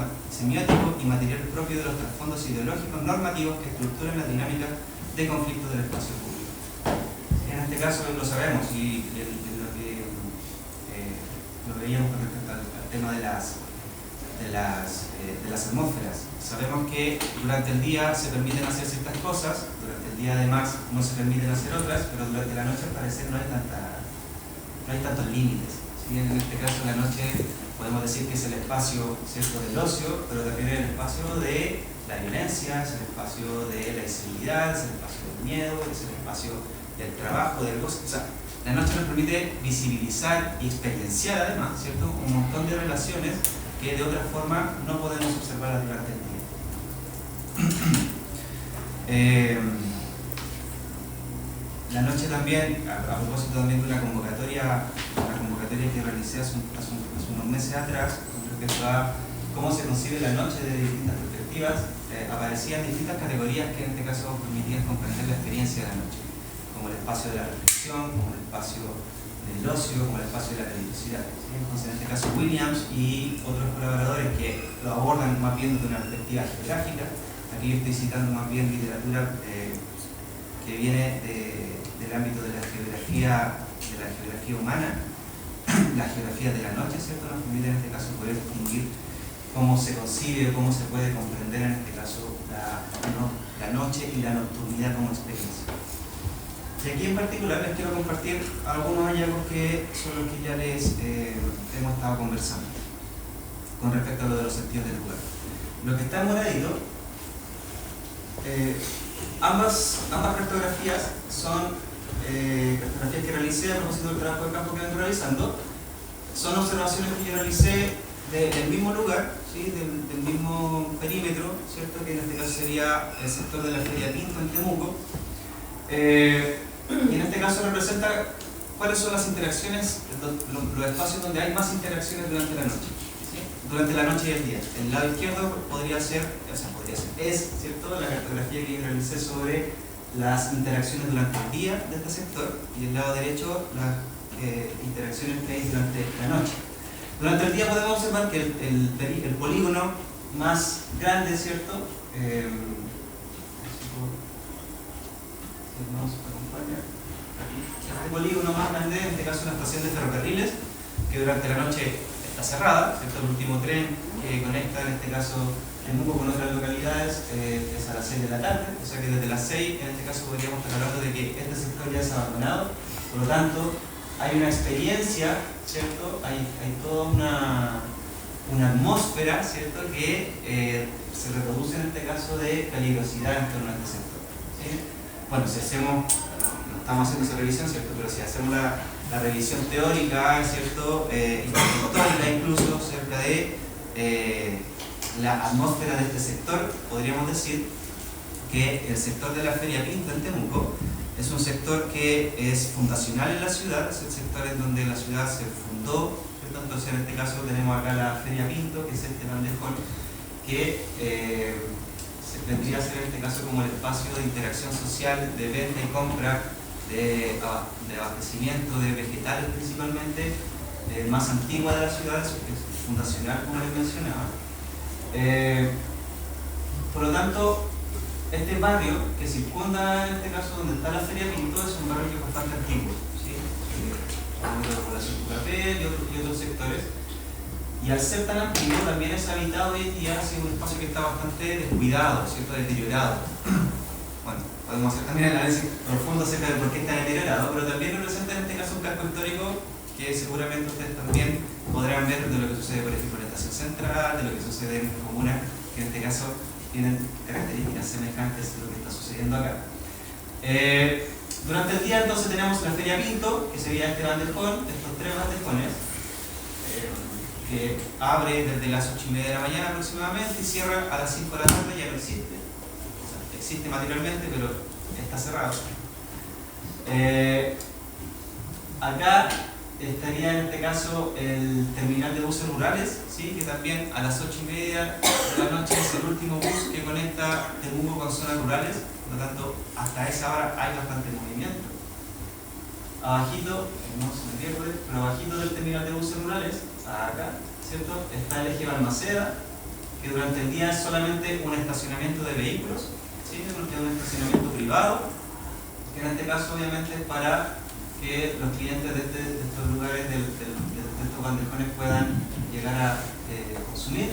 y material propio de los trasfondos ideológicos normativos que estructuran la dinámica de conflicto del espacio público. En este caso lo sabemos y lo veíamos con respecto al tema de las atmósferas. Sabemos que durante el día se permiten hacer ciertas cosas, durante el día además no se permiten hacer otras, pero durante la noche al parecer no hay tantos límites. Si bien en este caso la noche podemos decir que es el espacio, ¿cierto?, del ocio, pero también es el espacio de la violencia, es el espacio de la inseguridad, es el espacio del miedo, es el espacio del trabajo, del gozo. O sea, la noche nos permite visibilizar y experienciar además, ¿cierto?, un montón de relaciones que de otra forma no podemos observar durante el día. La noche también, a propósito también de una convocatoria que realicé hace unos meses atrás, con respecto a cómo se concibe la noche de distintas perspectivas, aparecían distintas categorías que en este caso permitían comprender la experiencia de la noche. como el espacio de la reflexión, como el espacio del ocio, como el espacio de la religiosidad. ¿Sí? Entonces, en este caso, Williams y otros colaboradores que lo abordan más bien desde una perspectiva geográfica. Aquí yo estoy citando más bien literatura que viene del ámbito de la geografía humana, la geografía de la noche, ¿cierto? Nos permite en este caso poder distinguir cómo se concibe, cómo se puede comprender en este caso la noche y la nocturnidad como experiencia. Y aquí en particular les quiero compartir algunos hallazgos que son los que ya les hemos estado conversando con respecto a lo de los sentidos del lugar. Lo que está en moradito, ambas cartografías son cartografías que realicé a propósito del trabajo de campo que vengo realizando. Son observaciones que yo realicé del mismo lugar, ¿sí? del mismo perímetro, ¿cierto? Que en este caso sería el sector de la Feria Pinto en Temuco. Y en este caso representa cuáles son las interacciones, los espacios donde hay más interacciones durante la noche, ¿sí? Durante la noche y el día. El lado izquierdo es, ¿cierto?, la cartografía que yo realicé sobre las interacciones durante el día de este sector, y el lado derecho las interacciones que hay durante la noche. Durante el día podemos observar que el polígono más grande, ¿cierto? Este polígono más grande, en este caso una estación de ferrocarriles, que durante la noche está cerrada, ¿cierto? El último tren que conecta, en este caso, Temuco con otras localidades es a las 6 de la tarde, o sea que desde las 6 en este caso podríamos estar hablando de que este sector ya es abandonado. Por lo tanto, hay una experiencia, ¿cierto? Hay toda una atmósfera, ¿cierto?, que se reproduce en este caso de peligrosidad en torno a este sector, ¿sí? Bueno, si hacemos, no estamos haciendo esa revisión, ¿cierto?, pero si hacemos la revisión teórica, ¿cierto?, histórica incluso, acerca de la atmósfera de este sector, podríamos decir que el sector de la Feria Pinto en Temuco es un sector que es fundacional en la ciudad, es el sector en donde la ciudad se fundó, ¿cierto? Entonces en este caso tenemos acá la Feria Pinto, que es este bandejón, que se tendría a ser en este caso como el espacio de interacción social, de venta y compra, de abastecimiento de vegetales principalmente, más antigua de la ciudad, que es fundacional como les mencionaba. Por lo tanto, este barrio que circunda en este caso donde está la Feria Pinto es un barrio que es bastante antiguo, ¿sí? De la población Curapel y otros sectores. Y al ser tan antiguo también es habitado hoy en día, así un espacio que está bastante descuidado, ¿cierto?, deteriorado. Bueno, podemos hacer también el análisis profundo acerca de por qué está deteriorado, pero también representa en este caso un casco histórico que seguramente ustedes también podrán ver de lo que sucede, por ejemplo, en la estación central, de lo que sucede en comunas que en este caso tienen características semejantes a lo que está sucediendo acá. Durante el día entonces tenemos la Feria Pinto, que sería este bandejón, estos tres bandejones, que abre desde las 8:30 de la mañana aproximadamente y cierra a las 5 de la tarde. Ya no existe, o sea, existe materialmente, pero está cerrado. Acá estaría en este caso el terminal de buses rurales, ¿sí?, que también a las 8:30 de la noche es el último bus que conecta Temuco con zonas rurales. Por lo tanto, hasta esa hora hay bastante movimiento. Abajito, no se me pierde, pero abajito del terminal de buses rurales, acá, ¿cierto?, está el eje Balmaceda, que durante el día es solamente un estacionamiento de vehículos, ¿sí?, es un estacionamiento privado, que en este caso obviamente es para que los clientes de estos lugares, de estos bandejones, puedan llegar a consumir.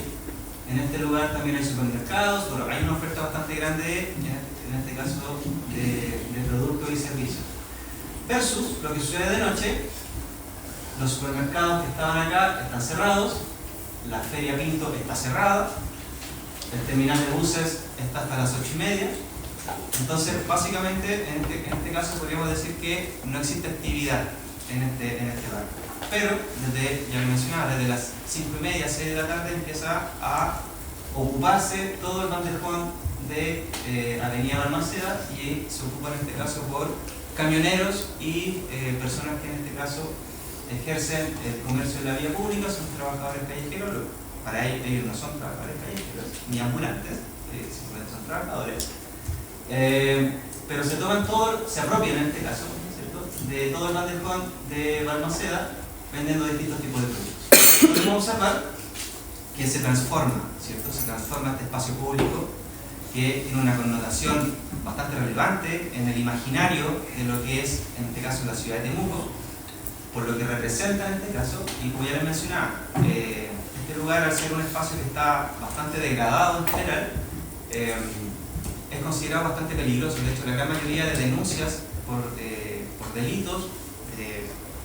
En este lugar también hay supermercados, bueno, hay una oferta bastante grande, en este caso, de productos y servicios. Versus lo que sucede de noche, los supermercados que estaban acá están cerrados, la Feria Pinto está cerrada, el terminal de buses está hasta las 8:30. Entonces, básicamente, en este caso podríamos decir que no existe actividad en este barrio. Pero, ya lo mencionaba, desde las 5:30, 6 de la tarde empieza a ocuparse todo el bandejón de Avenida Balmaceda, y se ocupa en este caso por camioneros y personas que en este caso ejercen el comercio en la vía pública, son trabajadores callejeros. Para ellos no son trabajadores callejeros ni ambulantes, simplemente son trabajadores. pero se toman todo, se apropian en este caso, ¿cierto?, de todo el bandejón de Balmaceda, vendiendo distintos tipos de productos. Podemos observar que se transforma, ¿cierto? Se transforma este espacio público que tiene una connotación bastante relevante en el imaginario de lo que es, en este caso, la ciudad de Temuco, por lo que representa en este caso, y como ya les mencionaba, este lugar, al ser un espacio que está bastante degradado en general, es considerado bastante peligroso. De hecho, la gran mayoría de denuncias por delitos,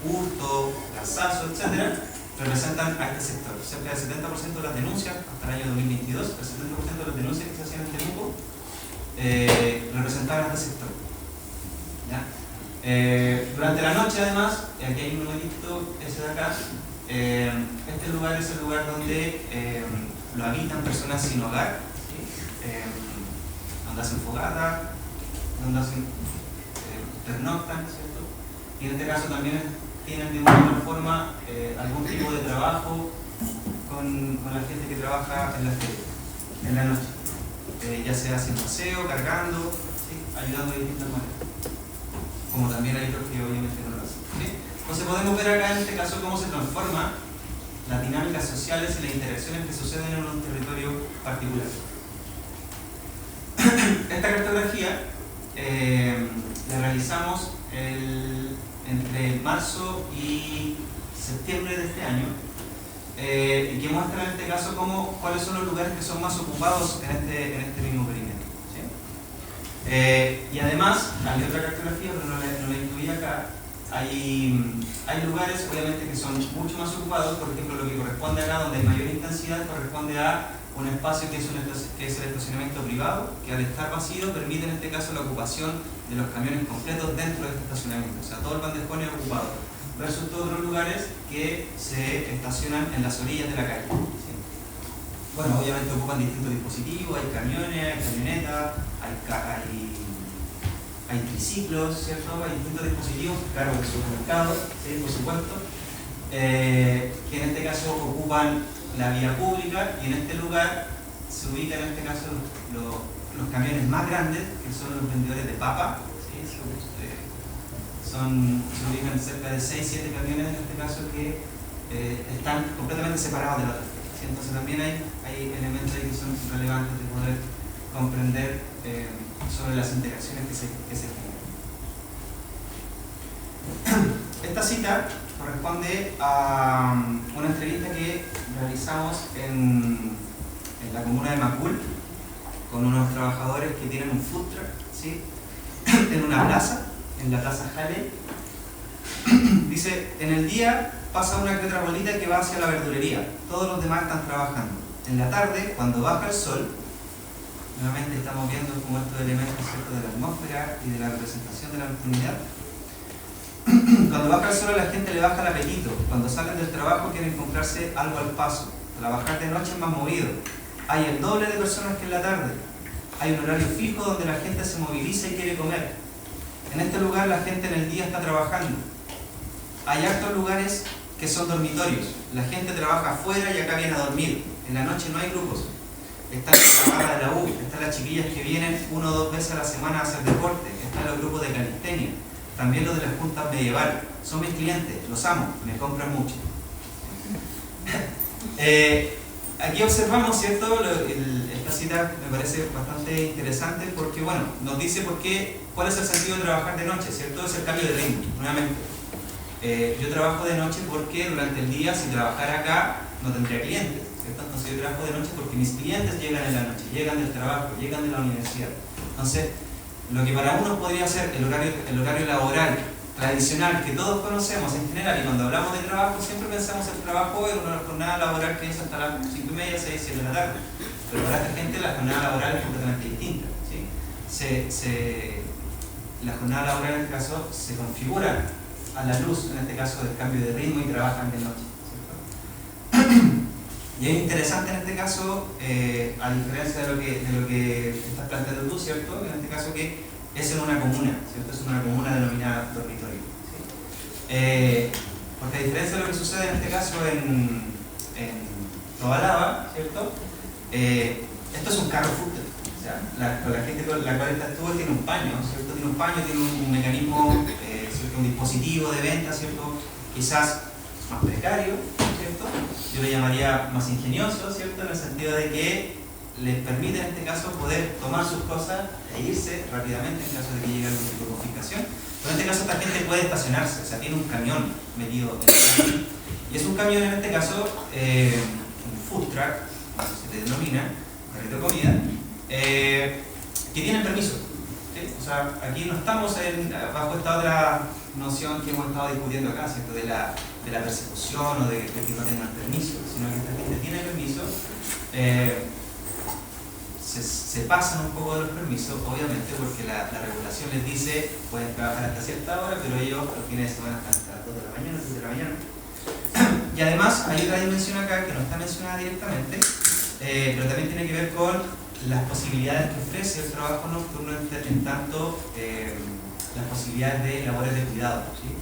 hurto, lanzazo, etc., representan a este sector. Cerca del 70% de las denuncias, hasta el año 2022, el 70% de las denuncias que se hacían en Temuco representaban a este sector. ¿Ya? Durante la noche, además, aquí hay un numerito, ese de acá, este lugar es el lugar donde lo habitan personas sin hogar, ¿sí? Donde hacen fogata, donde hacen pernoctan, ¿cierto? Y en este caso también tienen de una u otra forma algún tipo de trabajo con la gente que trabaja en la feria, en la noche, ya sea haciendo aseo, cargando, ¿sí?, ayudando de distintas maneras, como también hay otros que obviamente no lo hacen, ¿sí? Entonces podemos ver acá en este caso cómo se transforma las dinámicas sociales y las interacciones que suceden en un territorio particular. Esta cartografía la realizamos entre marzo y septiembre de este año, y que muestra en este caso cuáles son los lugares que son más ocupados en este mismo perímetro, ¿sí? Y además, hay otra cartografía, pero no la incluí acá. Hay lugares, obviamente, que son mucho más ocupados. Por ejemplo, lo que corresponde acá, donde hay mayor intensidad, corresponde a un espacio que es el estacionamiento privado, que al estar vacío permite en este caso la ocupación de los camiones completos dentro de este estacionamiento. O sea, todo el bandejón es ocupado, versus todos otros lugares que se estacionan en las orillas de la calle, ¿sí? Bueno, obviamente ocupan distintos dispositivos, hay camiones, hay camionetas, hay triciclos, ¿cierto? Hay distintos dispositivos, claro, de supermercados, ¿sí?, por supuesto, que en este caso ocupan la vía pública, y en este lugar se ubican en este caso los camiones más grandes, que son los vendedores de papa, ¿sí? Se ubican cerca de 6-7 camiones en este caso que están completamente separados de la otra, ¿sí? Entonces también hay elementos ahí que son relevantes de poder comprender sobre las interacciones que se generan. Esta cita corresponde a una entrevista que realizamos en la comuna de Macul con unos trabajadores que tienen un food truck, ¿sí?, en una plaza, en la plaza Jale. Dice: en el día pasa una que otra bolita que va hacia la verdulería, todos los demás están trabajando. En la tarde, cuando baja el sol, nuevamente estamos viendo como estos elementos, ¿cierto?, de la atmósfera y de la representación de la nocturnidad. Cuando baja el sol, a la gente le baja el apetito. Cuando salen del trabajo quieren comprarse algo al paso. Trabajar de noche es más movido. Hay el doble de personas que en la tarde. Hay un horario fijo donde la gente se moviliza y quiere comer. En este lugar la gente en el día está trabajando. Hay hartos lugares que son dormitorios. La gente trabaja afuera y acá viene a dormir. En la noche no hay grupos. Está la barra de la U, están las chiquillas que vienen 1 o 2 veces a la semana a hacer deporte, están los grupos de calistenia, también los de las juntas medievales. Son mis clientes, los amo, me compran mucho. Aquí observamos, ¿cierto? Esta cita me parece bastante interesante porque, bueno, nos dice cuál es el sentido de trabajar de noche, ¿cierto? Es el cambio de ritmo, nuevamente. Yo trabajo de noche porque durante el día, si trabajara acá, no tendría clientes, ¿cierto? Entonces yo trabajo de noche porque mis clientes llegan en la noche, llegan del trabajo, llegan de la universidad. Entonces, lo que para uno podría ser el horario laboral tradicional que todos conocemos en general, y cuando hablamos de trabajo siempre pensamos el trabajo en una jornada laboral que es hasta las 5:30, 6, 7 de la tarde. Pero para esta gente la jornada laboral es completamente distinta, ¿sí? La jornada laboral en este caso se configura a la luz, en este caso, del cambio de ritmo, y trabajan de noche, ¿cierto? Y es interesante en este caso, a diferencia de lo que estás planteando tú, ¿cierto?, en este caso que es en una comuna, ¿cierto? Es una comuna denominada dormitorio, ¿sí? Porque a diferencia de lo que sucede en este caso en Tobalaba, ¿cierto? Esto es un carro food truck, ¿ya? La gente con la cual interactúa tiene un paño, ¿cierto? Tiene un paño, tiene un mecanismo, ¿cierto? Un dispositivo de venta, ¿cierto? Quizás más precario, ¿cierto? Yo le llamaría más ingenioso, ¿cierto? En el sentido de que les permite en este caso poder tomar sus cosas e irse rápidamente en caso de que llegue algún tipo de confiscación. Pero en este caso esta gente puede estacionarse, o sea, tiene un camión metido en el camión. Y es un camión en este caso, un food truck, como se le denomina, un carrito de comida, que tienen permiso. ¿Sí? O sea, aquí no estamos bajo esta otra noción que hemos estado discutiendo acá, ¿cierto? De la persecución o de que no tengan permiso, sino que esta gente tiene permiso. Se pasan un poco de los permisos, obviamente, porque la regulación les dice pueden trabajar hasta cierta hora, pero ellos los fines de semana están hasta las 2 de la mañana, 3 de la mañana. Y además hay otra dimensión acá que no está mencionada directamente, pero también tiene que ver con las posibilidades que ofrece el trabajo nocturno, en tanto las posibilidades de labores de cuidado, ¿sí?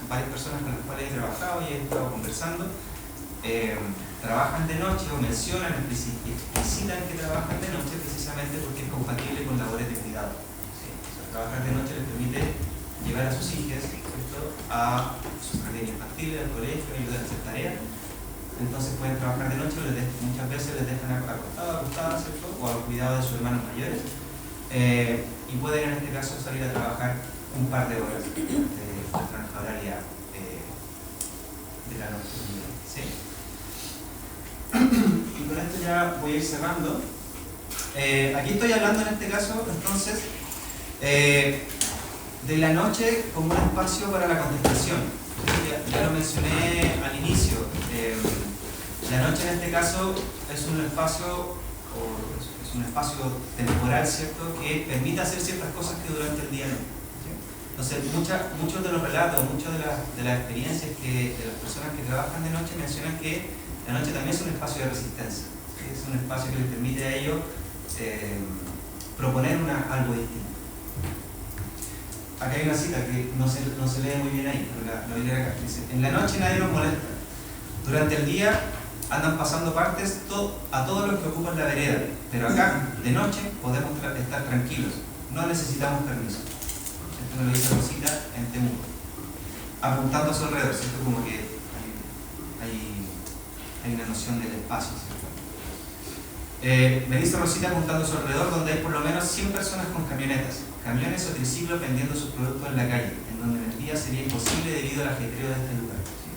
Varias personas con las cuales he trabajado y he estado conversando trabajan de noche o mencionan, explicitan que trabajan de noche precisamente porque es compatible con labores de cuidado, ¿sí? O sea, trabajar de noche les permite llevar a sus hijas, ¿cierto?, a sus jardines infantiles, al colegio, ayudar a hacer tareas. Entonces pueden trabajar de noche, muchas veces les dejan acostadas, ¿cierto?, o al cuidado de sus hermanos mayores, y pueden en este caso salir a trabajar un par de horas de franja horaria de la noche, ¿sí? Y con esto ya voy a ir cerrando. Aquí estoy hablando en este caso, entonces, de la noche como un espacio para la contemplación. Ya lo mencioné al inicio. La noche en este caso es un espacio temporal, ¿cierto?, que permite hacer ciertas cosas que durante el día no. ¿Sí? Entonces, muchos de los relatos, muchas de las experiencias de las personas que trabajan de noche mencionan que la noche también es un espacio de resistencia, ¿sí? Es un espacio que les permite a ellos proponer algo distinto. Acá hay una cita que no se lee muy bien ahí, pero la voy a leer acá. Dice: en la noche nadie nos molesta. Durante el día andan pasando partes a todos los que ocupan la vereda, pero acá, de noche, podemos estar tranquilos. No necesitamos permiso. Esto me lo dice Rosita en Temuco, apuntando a su alrededor, ¿cierto? Como que hay una noción del espacio, ¿cierto? Me dice Rosita apuntando a su alrededor, donde hay por lo menos 100 personas con camionetas, camiones o triciclos vendiendo sus productos en la calle, en donde en el día sería imposible debido al ajetreo de este lugar. ¿Sí?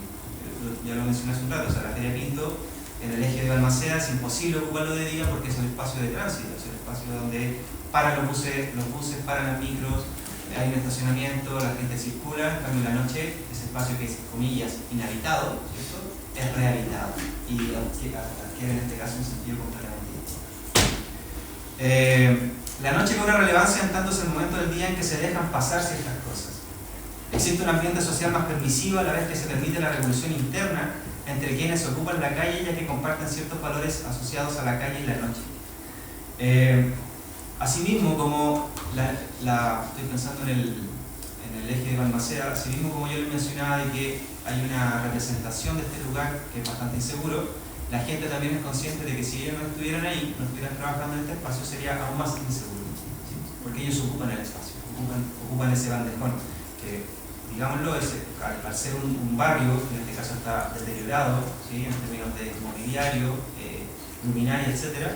Ya lo mencioné hace un rato, o sea, la Feria Pinto, en el eje de Balmaceda, es imposible ocuparlo de día porque es un espacio de tránsito, es un espacio donde paran los buses paran las micros, hay un estacionamiento, la gente circula. En cambio, en la noche, ese espacio que es, comillas, inhabitado, ¿cierto?, es rehabilitado y adquiere en este caso un sentido completamente distinto. La noche cobra relevancia en tanto es el momento del día en que se dejan pasar ciertas cosas. Existe un ambiente social más permisivo a la vez que se permite la revolución interna entre quienes ocupan la calle, ya que comparten ciertos valores asociados a la calle y la noche. Asimismo, como estoy pensando en el eje de Balmaceda, asimismo como yo les mencionaba de que hay una representación de este lugar que es bastante inseguro, la gente también es consciente de que si ellos no estuvieran ahí, no estuvieran trabajando en este espacio, sería aún más inseguro, ¿sí? Porque ellos ocupan el espacio, ocupan ese bandejón, que, digámoslo, al ser un barrio, en este caso está deteriorado, ¿sí?, en términos de mobiliario, luminaria, etc.,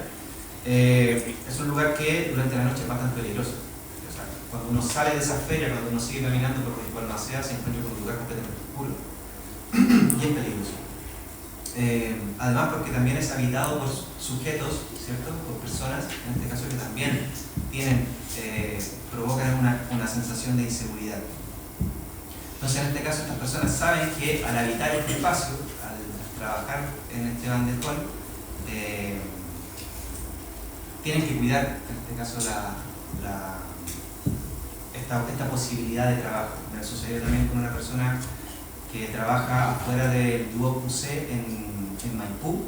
es un lugar que durante la noche es bastante peligroso. O sea, cuando uno sale de esa feria, cuando uno sigue caminando por Balmaceda, se encuentra con un lugar completamente oscuro y es peligroso. Además, porque también es habitado por sujetos, ¿cierto?, por personas, en este caso, que también provocan una sensación de inseguridad. Entonces, en este caso, estas personas saben que al habitar este espacio, al trabajar en este bandejón, tienen que cuidar, en este caso, esta posibilidad de trabajo. Me sucedió también con una persona que trabaja afuera del Duoc UC en Maipú,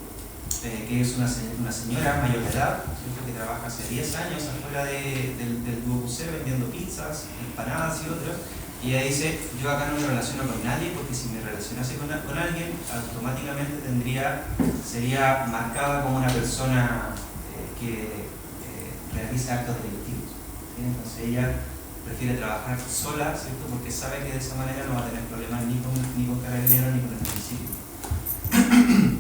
que es una señora mayor de edad, ¿cierto?, que trabaja hace 10 años afuera del Duoc UC vendiendo pizzas, empanadas y otras. Y ella dice: yo acá no me relaciono con nadie porque si me relacionase con alguien, automáticamente sería marcada como una persona que realiza actos delictivos, ¿sí? Entonces ella prefiere trabajar sola, ¿cierto? Porque sabe que de esa manera no va a tener problemas ni con Carabineros ni con el municipio.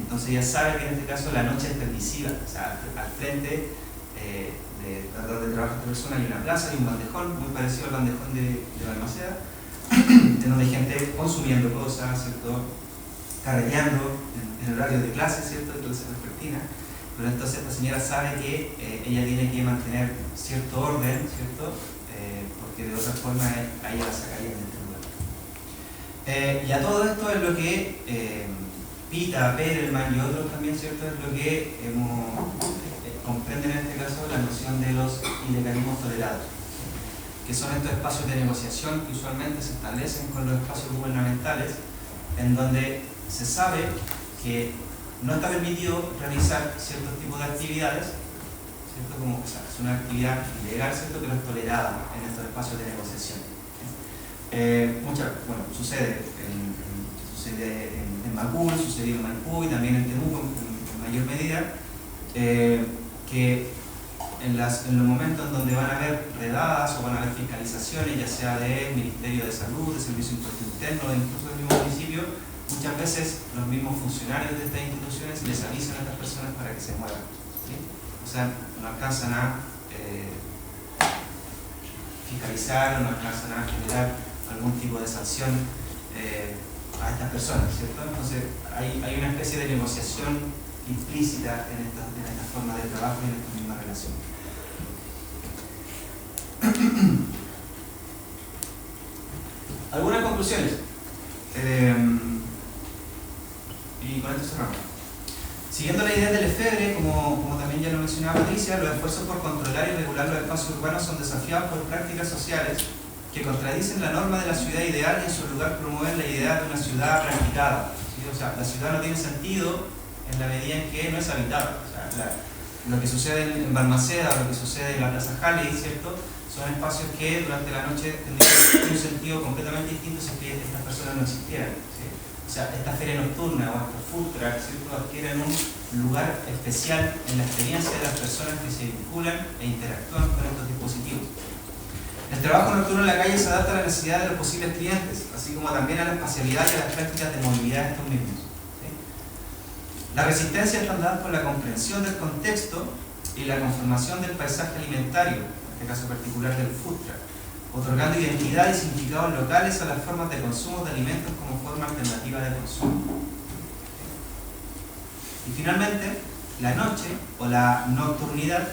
Entonces ella sabe que en este caso la noche es permisiva, o sea, al frente de donde trabaja esta persona hay una plaza y un bandejón, muy parecido al bandejón de Balmaceda, en donde hay gente consumiendo cosas, ¿cierto? Carreteando en horario de clase, ¿cierto? De clase vespertina. Pero entonces esta señora sabe que ella tiene que mantener cierto orden, ¿cierto? Porque de otra forma a ella la sacarían de este lugar. Y a todo esto es lo que Pita, Perelman y otros también, ¿cierto? Es lo que comprenden en este caso la noción de los ilegalismos tolerados, que son estos espacios de negociación que usualmente se establecen con los espacios gubernamentales, en donde se sabe que no está permitido realizar ciertos tipos de actividades, ¿cierto? Como, o sea, es una actividad ilegal, ¿cierto? Pero es tolerada en estos espacios de negociación. Sucede en Macul, sucedió en Maipú y también en Temuco en mayor medida, que en los momentos en donde van a haber redadas o van a haber fiscalizaciones, ya sea del Ministerio de Salud, del Servicio de Impuesto Interno, incluso del mismo municipio, muchas veces los mismos funcionarios de estas instituciones les avisan a estas personas para que se muevan, ¿sí? O sea, no alcanzan a fiscalizar o no alcanzan a generar algún tipo de sanción a estas personas, ¿cierto? Entonces hay una especie de negociación implícita en esta forma de trabajo y en esta misma relación. Algunas conclusiones. Y con esto cerramos. Siguiendo la idea del Lefebvre, como también ya lo mencionaba Patricia, los esfuerzos por controlar y regular los espacios urbanos son desafiados por prácticas sociales que contradicen la norma de la ciudad ideal y en su lugar promueven la idea de una ciudad practicada, ¿sí? O sea, la ciudad no tiene sentido en la medida en que no es habitable. O sea, lo que sucede en Balmaceda, lo que sucede en la Plaza Halley, ¿cierto? Son espacios que durante la noche tendrían un sentido completamente distinto si estas personas no existieran, ¿sí? O sea, esta feria nocturna o estos food trucks, ¿cierto? Adquieren un lugar especial en la experiencia de las personas que se vinculan e interactúan con estos dispositivos. El trabajo nocturno en la calle se adapta a la necesidad de los posibles clientes, así como también a la espacialidad y a las prácticas de movilidad de estos mismos, ¿sí? La resistencia está dada por la comprensión del contexto y la conformación del paisaje alimentario, en este caso particular del food truck, otorgando identidad y significados locales a las formas de consumo de alimentos como forma alternativa de consumo. Y finalmente, la noche o la nocturnidad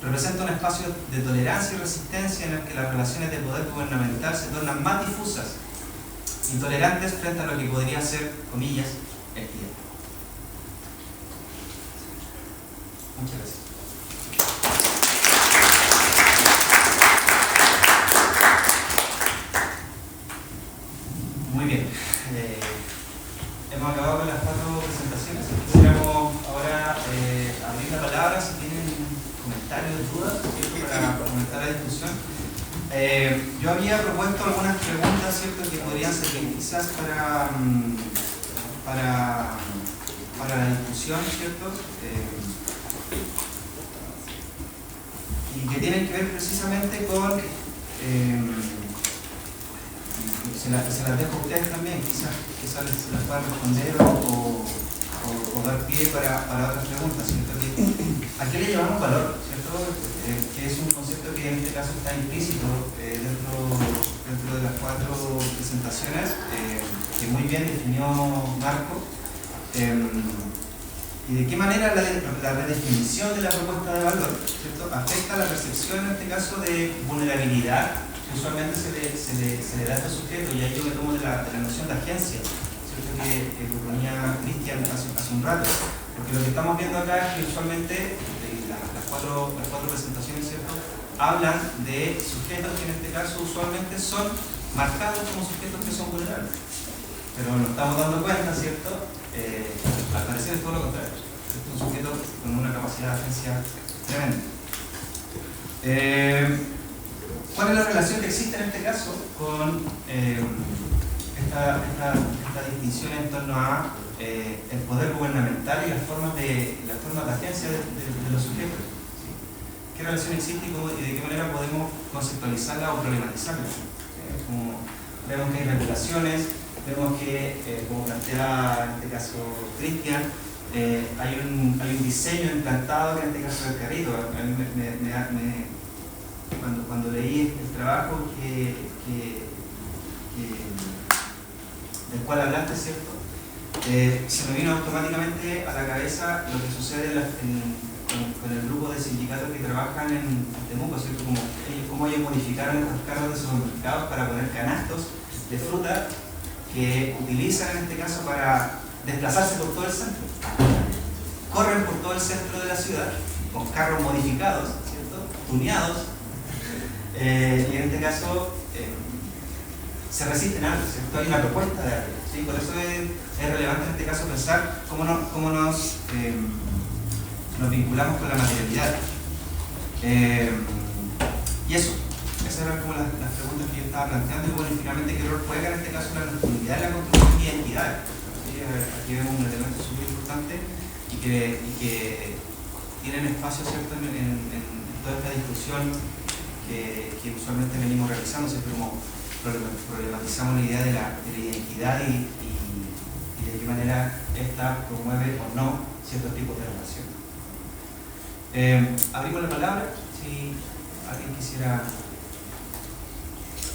representa un espacio de tolerancia y resistencia en el que las relaciones de poder gubernamental se tornan más difusas, intolerantes frente a lo que podría ser, comillas, equidad. Muchas gracias. Muy bien. Hemos acabado con las 4 presentaciones. Quisiéramos ahora abrir la palabra si tienen comentarios, dudas, ¿cierto? Para comentar la discusión. Yo había propuesto algunas preguntas, ¿cierto?, que podrían servir quizás para la discusión, ¿cierto? Y que tienen que ver precisamente con se las dejo a ustedes también, quizás se las puedan responder o dar pie para otras preguntas, ¿cierto? ¿A qué le llamamos valor? ¿Cierto? Que es un concepto que en este caso está implícito dentro de las 4 presentaciones, que muy bien definió Marco. Y de qué manera la redefinición de la propuesta de valor, ¿cierto?, afecta la percepción en este caso de vulnerabilidad que usualmente se le da a estos sujetos, y ahí yo me tomo de la noción de agencia, ¿cierto?, que proponía Cristian hace un rato, porque lo que estamos viendo acá es que usualmente las cuatro presentaciones, ¿cierto?, hablan de sujetos que en este caso usualmente son marcados como sujetos que son vulnerables, pero nos estamos dando cuenta, ¿cierto?, al parecer es todo lo contrario. Es un sujeto con una capacidad de agencia tremenda. ¿Cuál es la relación que existe en este caso con esta distinción en torno a el poder gubernamental y las formas de agencia de los sujetos? ¿Sí? qué relación existe y de qué manera podemos conceptualizarla o problematizarla. Como vemos que hay regulaciones, vemos que, como plantea en este caso Cristian, hay un diseño implantado que en este caso es el Carrito. A mí cuando leí el trabajo del cual hablaste, ¿cierto? Se me vino automáticamente a la cabeza lo que sucede con el grupo de sindicatos que trabajan en Temuco, ¿cierto? Cómo ellos modificaron estos carros de supermercados para poner canastos de fruta que utilizan en este caso para desplazarse por todo el centro. Corren por todo el centro de la ciudad con carros modificados, ¿cierto? Tuneados, y en este caso se resisten a algo, ¿cierto? Hay una propuesta de algo, ¿sí? Por eso es relevante en este caso pensar cómo nos vinculamos con la materialidad. Y eso, esas eran como las preguntas que yo estaba planteando. Y bueno, y finalmente, ¿qué rol juega en este caso la nocturnidad en la construcción de identidades? ¿Sí? Aquí vemos un elemento súper importante y que tienen espacio, ¿cierto?, en toda esta discusión que usualmente venimos realizando, siempre como problematizamos la idea de la identidad y de qué manera esta promueve o no ciertos tipos de relación. Abrimos la palabra, si alguien quisiera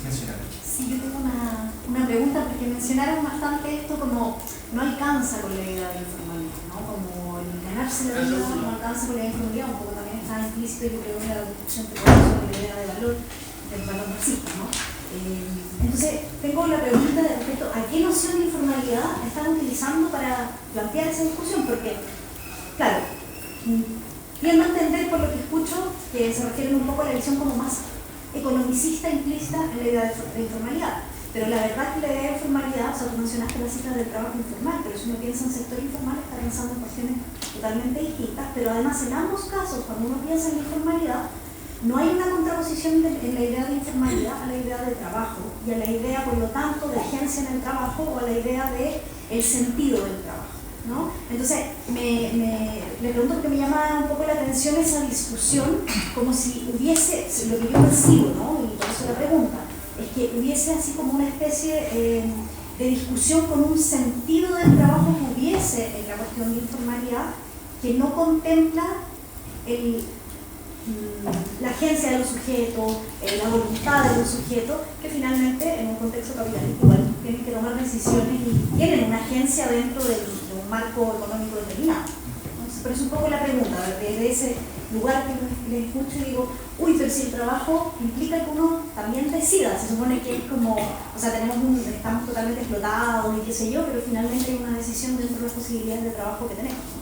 mencionar. Sí, yo tengo una pregunta, porque mencionaron bastante esto como no alcanza con la idea de informalidad, ¿no? Como el ganarse la vida no alcanza con la informalidad, un poco también está implícito, yo creo, en la discusión que tenemos sobre la idea de valor, del valor marxista, ¿no? Entonces, tengo la pregunta de respecto a qué noción de informalidad están utilizando para plantear esa discusión, porque, claro, tiendo a entender por lo que escucho que se refieren un poco a la visión como más economicista implícita en la idea de informalidad. Pero la verdad que la idea de informalidad, o sea, tú mencionaste la cifra del trabajo informal, pero si uno piensa en sector informal está pensando en cuestiones totalmente distintas, pero además en ambos casos, cuando uno piensa en la informalidad, no hay una contraposición en la idea de informalidad a la idea de trabajo y a la idea, por lo tanto, de agencia en el trabajo o a la idea de el sentido del trabajo, ¿no? Entonces, le pregunto porque me llama un poco la atención esa discusión, como si hubiese, lo que yo percibo, ¿no? Y por eso la pregunta, es que hubiese así como una especie de discusión con un sentido del trabajo que hubiese en la cuestión de informalidad que no contempla la agencia de los sujetos, la voluntad de los sujetos, que finalmente en un contexto capitalista igual tienen que tomar decisiones y tienen una agencia dentro de un marco económico determinado. Entonces, pero es un poco la pregunta, desde ese lugar que les escucho y digo, uy, pero si el trabajo implica que uno también decida, se supone que es como, o sea, estamos totalmente explotados y qué sé yo, pero finalmente hay una decisión dentro de las posibilidades de trabajo que tenemos, ¿no?